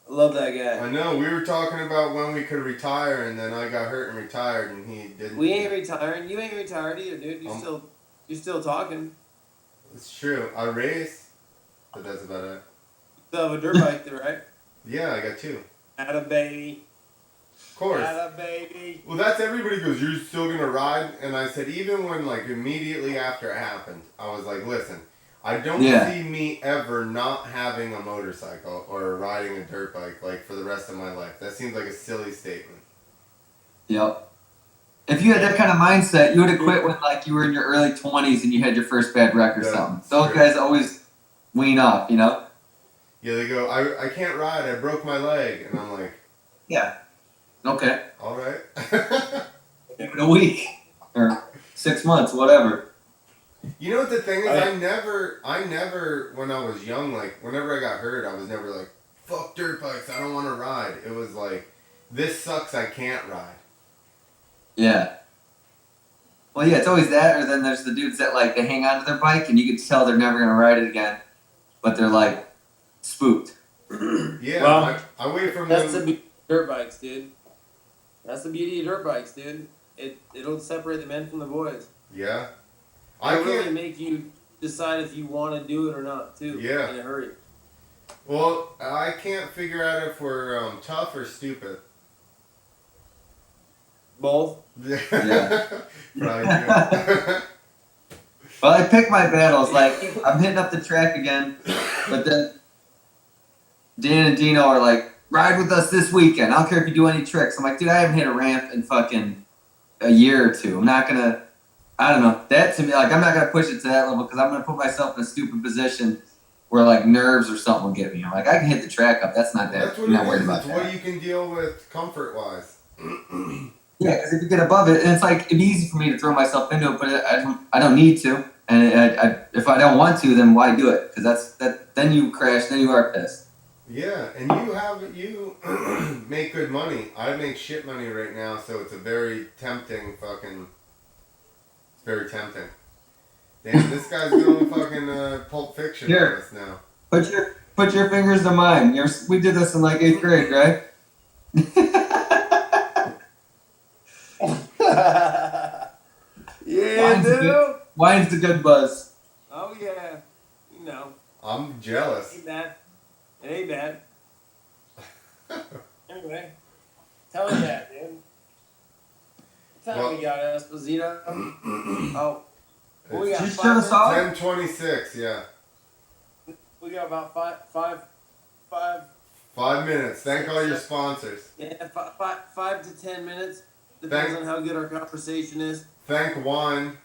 I love that guy. I know. We were talking about when we could retire, and then I got hurt and retired, and he didn't. We ain't retiring. You ain't retired either, dude. You're still talking. It's true. I race, but that's about it. You still have a dirt bike there, right? Yeah, I got 2. Atta baby. Of course. Atta baby. Well, that's everybody goes, "You're still gonna ride?" And I said, even when, like, immediately after it happened, I was like, "Listen, I don't see me ever not having a motorcycle or riding a dirt bike, like, for the rest of my life. That seems like a silly statement." Yep. If you had that kind of mindset, you would have quit when like you were in your early 20s and you had your first bad wreck or Yeah, something. Those true. guys always wean off, you know? Yeah, they go, I can't ride, I broke my leg. And I'm like, Yeah. Okay. all right. Give it a week or 6 months, whatever. You know what the thing is? Oh, yeah. I never, when I was young, like, whenever I got hurt, I was never like, "Fuck dirt bikes, I don't want to ride." It was like, "This sucks, I can't ride." Yeah. Well, yeah, it's always that, or then there's the dudes that like they hang on to their bike and you can tell they're never gonna ride it again, but they're like spooked. Yeah, Well, I wait from That's the them. beauty of dirt bikes, dude. That's the beauty of dirt bikes, dude. It'll separate the men from the boys. Yeah. I It'll really can't. make you decide if you want to do it or not, too. Yeah. In a hurry. Well, I can't figure out if we're tough or stupid. Both. Yeah. Yeah. Probably do. Well, I pick my battles. Like I'm hitting up the track again, but then Dan and Dino are like, "Ride with us this weekend. I don't care if you do any tricks." I'm like, "Dude, I haven't hit a ramp in fucking a year or two. I'm not gonna. I don't know. That to me, like, I'm not gonna push it to that level because I'm gonna put myself in a stupid position where like nerves or something will get me. I'm like, I can hit the track up. That's not that. That's what I'm not it worried is. about It's that. what you can deal with comfort wise. Yeah, because if you get above it, and it's like it'd be easy for me to throw myself into it, but I don't need to. And if I don't want to, then why do it? Because then you crash, then you are pissed. Yeah, and you make good money. I make shit money right now, so it's a very tempting fucking. It's very tempting. Damn, this guy's going fucking Pulp Fiction on us now. Put your fingers to mine. We did this in like 8th grade, right? Yeah, dude. Wine's the good buzz. Oh, yeah. You know. I'm jealous. Ain't bad. It ain't bad. Anyway. Tell me that, dude. What time Well- we got, Esposito? Oh. What we got, Just 5 shut us minutes? off. 10:26, yeah. We got about five. 5 minutes. Thank all your sponsors. Yeah, 5 to 10 minutes. Depends on how good our conversation is. Thank Wine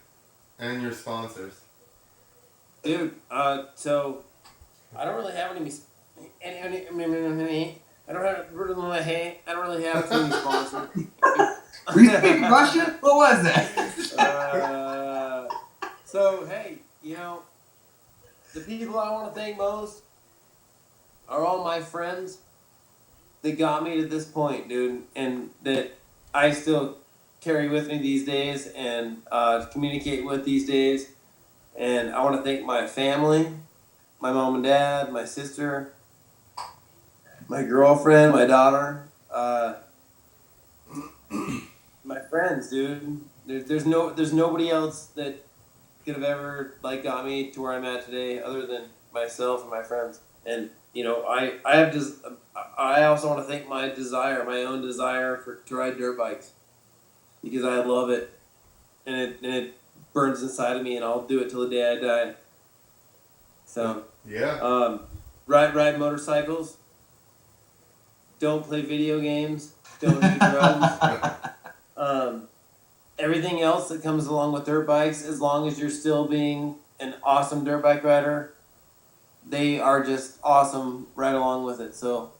and your sponsors. Dude, so I don't really have any I don't really have too many sponsors. Were you speaking Russian? What was that? So hey, the people I want to thank most are all my friends that got me to this point, dude, and that I still carry with me these days and communicate with these days. And I want to thank my family, my mom and dad, my sister, my girlfriend, my daughter, my friends, dude. There's nobody else that could have ever got me to where I'm at today, other than myself and my friends. And I also want to thank my own desire to ride dirt bikes, because I love it, and it burns inside of me, and I'll do it till the day I die. So Yeah. Ride motorcycles. Don't play video games. Don't do drugs. Everything else that comes along with dirt bikes, as long as you're still being an awesome dirt bike rider, they are just awesome right along with it. So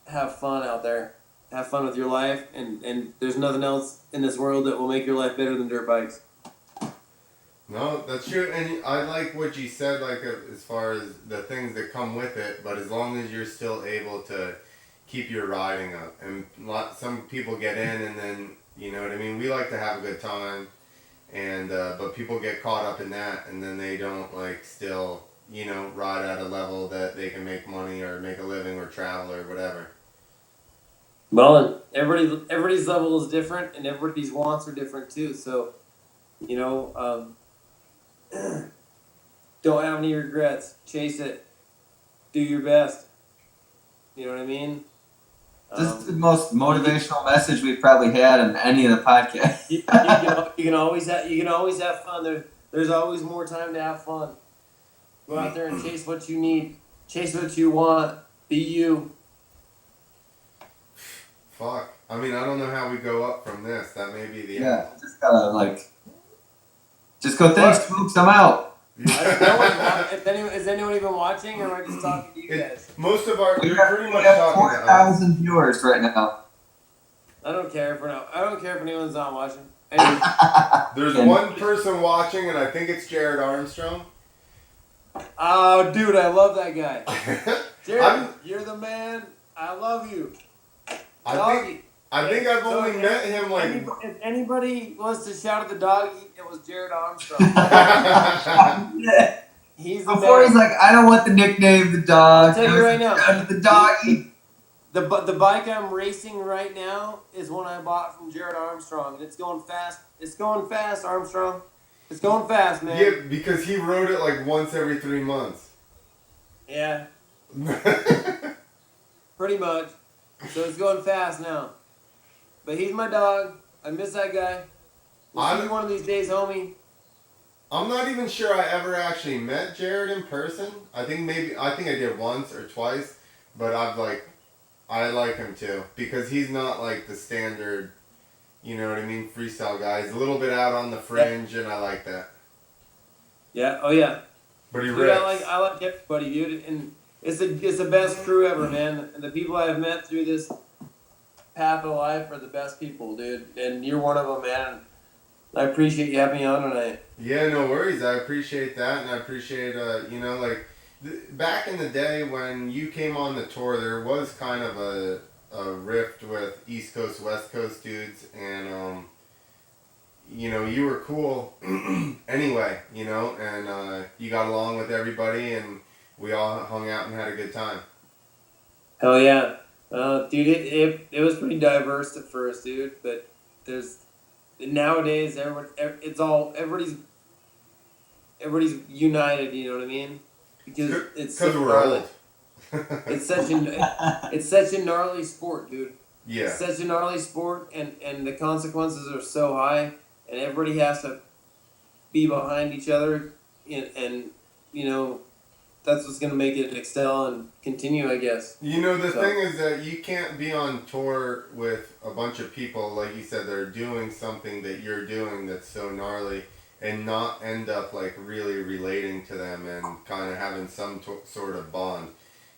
have fun out there. Have fun with your life, and there's nothing else in this world that will make your life better than dirt bikes. No, that's true, and I like what you said, as far as the things that come with it. But as long as you're still able to keep your riding up, and some people get in, and then you know what I mean. We like to have a good time, and but people get caught up in that, and then they don't still ride at a level that they can make money or make a living or travel or whatever. Well, everybody's level is different, and everybody's wants are different too. So, don't have any regrets. Chase it. Do your best. You know what I mean? This is the most motivational message we've probably had in any of the podcasts. you can always have fun. There's always more time to have fun. Go out there and chase what you need. Chase what you want. Be you. Fuck. I mean, I don't know how we go up from this. That may be the end. Yeah, just gotta just go. Thanks, folks. I'm out. Is anyone even watching, or am I just talking to you guys? Most of our We you're have pretty much talking to us. 4,000 viewers right now. I don't care if anyone's not watching. There's one person watching, and I think it's Jared Armstrong. Oh, dude, I love that guy. Jared, you're the man. I love you. I think I've only met him If anybody was to shout at the doggy, it was Jared Armstrong. He's the Before man. he's like, I don't want the nickname, the dog. I'll tell you right now. The doggy. The bike I'm racing right now is one I bought from Jared Armstrong, and it's going fast. It's going fast, Armstrong. It's going fast, man. Yeah, because he rode it once every 3 months. Yeah. Pretty much. So it's going fast now. But he's my dog. I miss that guy. We'll see you one of these days, homie. I'm not even sure I ever actually met Jared in person. I think I did once or twice, but I like him too, because he's not the standard, you know what I mean, freestyle guy. He's a little bit out on the fringe, and I like that. Yeah. Oh yeah. But he Dude, rips. I like everybody, dude, and it's the best crew ever, man. And the people I have met through this path of life are the best people, dude. And you're one of them, man. I appreciate you having me on tonight. Yeah, no worries. I appreciate that, and I appreciate back in the day when you came on the tour, there was kind of a rift with East Coast, West Coast dudes, and you were cool anyway, and you got along with everybody, and we all hung out and had a good time. Hell yeah. Dude, it was pretty diverse at first, dude, but nowadays everybody's united, you know what I mean? Because it's so we're old. It's such a gnarly sport, dude. Yeah. It's such a gnarly sport, and the consequences are so high, and everybody has to be behind each other, and that's what's going to make it excel and continue, I guess. The thing is that you can't be on tour with a bunch of people, like you said, that are doing something that you're doing that's so gnarly, and not end up really relating to them and kind of having some sort of bond.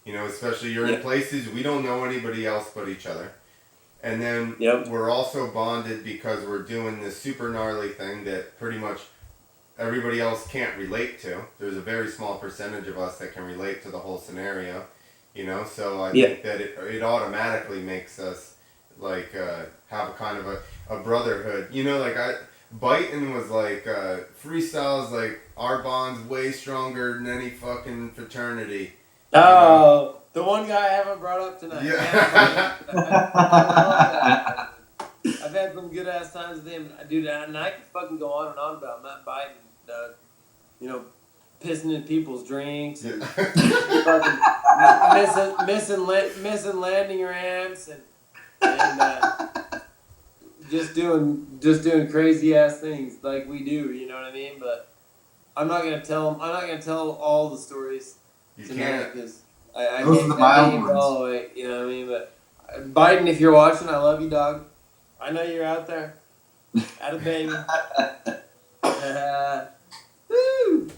You know, especially you're in places we don't know anybody else but each other. And then we're also bonded because we're doing this super gnarly thing that pretty much everybody else can't relate to. There's a very small percentage of us that can relate to the whole scenario, you know. So I think that it automatically makes us like have a kind of a brotherhood, you know. Like Biting was like freestyles, like our bond's way stronger than any fucking fraternity. Oh, the one guy I haven't brought up tonight. Yeah. I've had some good ass times with him, dude, and I can fucking go on and on about Matt Biden, you know, pissing in people's drinks and fucking missing landing ramps and just doing crazy ass things like we do, you know what I mean? But I'm not gonna tell all the stories tonight because I Those can't are the mild name ones. all the way, you know what I mean? But Biden, if you're watching, I love you, dog. I know you're out there. At a baby. Woo!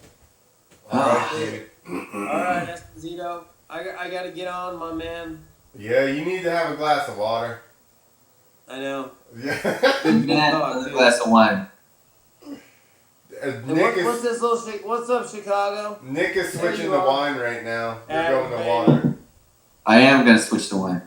Alright, dude. Alright, Esposito. I gotta get on, my man. Yeah, you need to have a glass of water. I know. Yeah. Good Man, talk, a dude. glass of wine. And Nick what's this little shit? What's up, Chicago? Nick is There switching you to are. wine right now. You're Hey, going to baby. water. I am gonna switch to wine.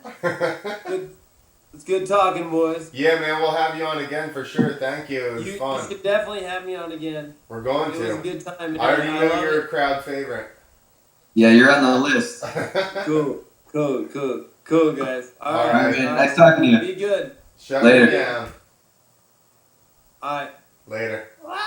It's good talking, boys. Yeah, man, we'll have you on again for sure. Thank you. It was You fun. should definitely have me on again. We're going It was a to. good time. Man. I already know love you're it. a crowd favorite. Yeah, you're on the list. Cool, guys. All right, man. Nice talking to you. Be good. Shut Later. me down. All right. Later. Ah!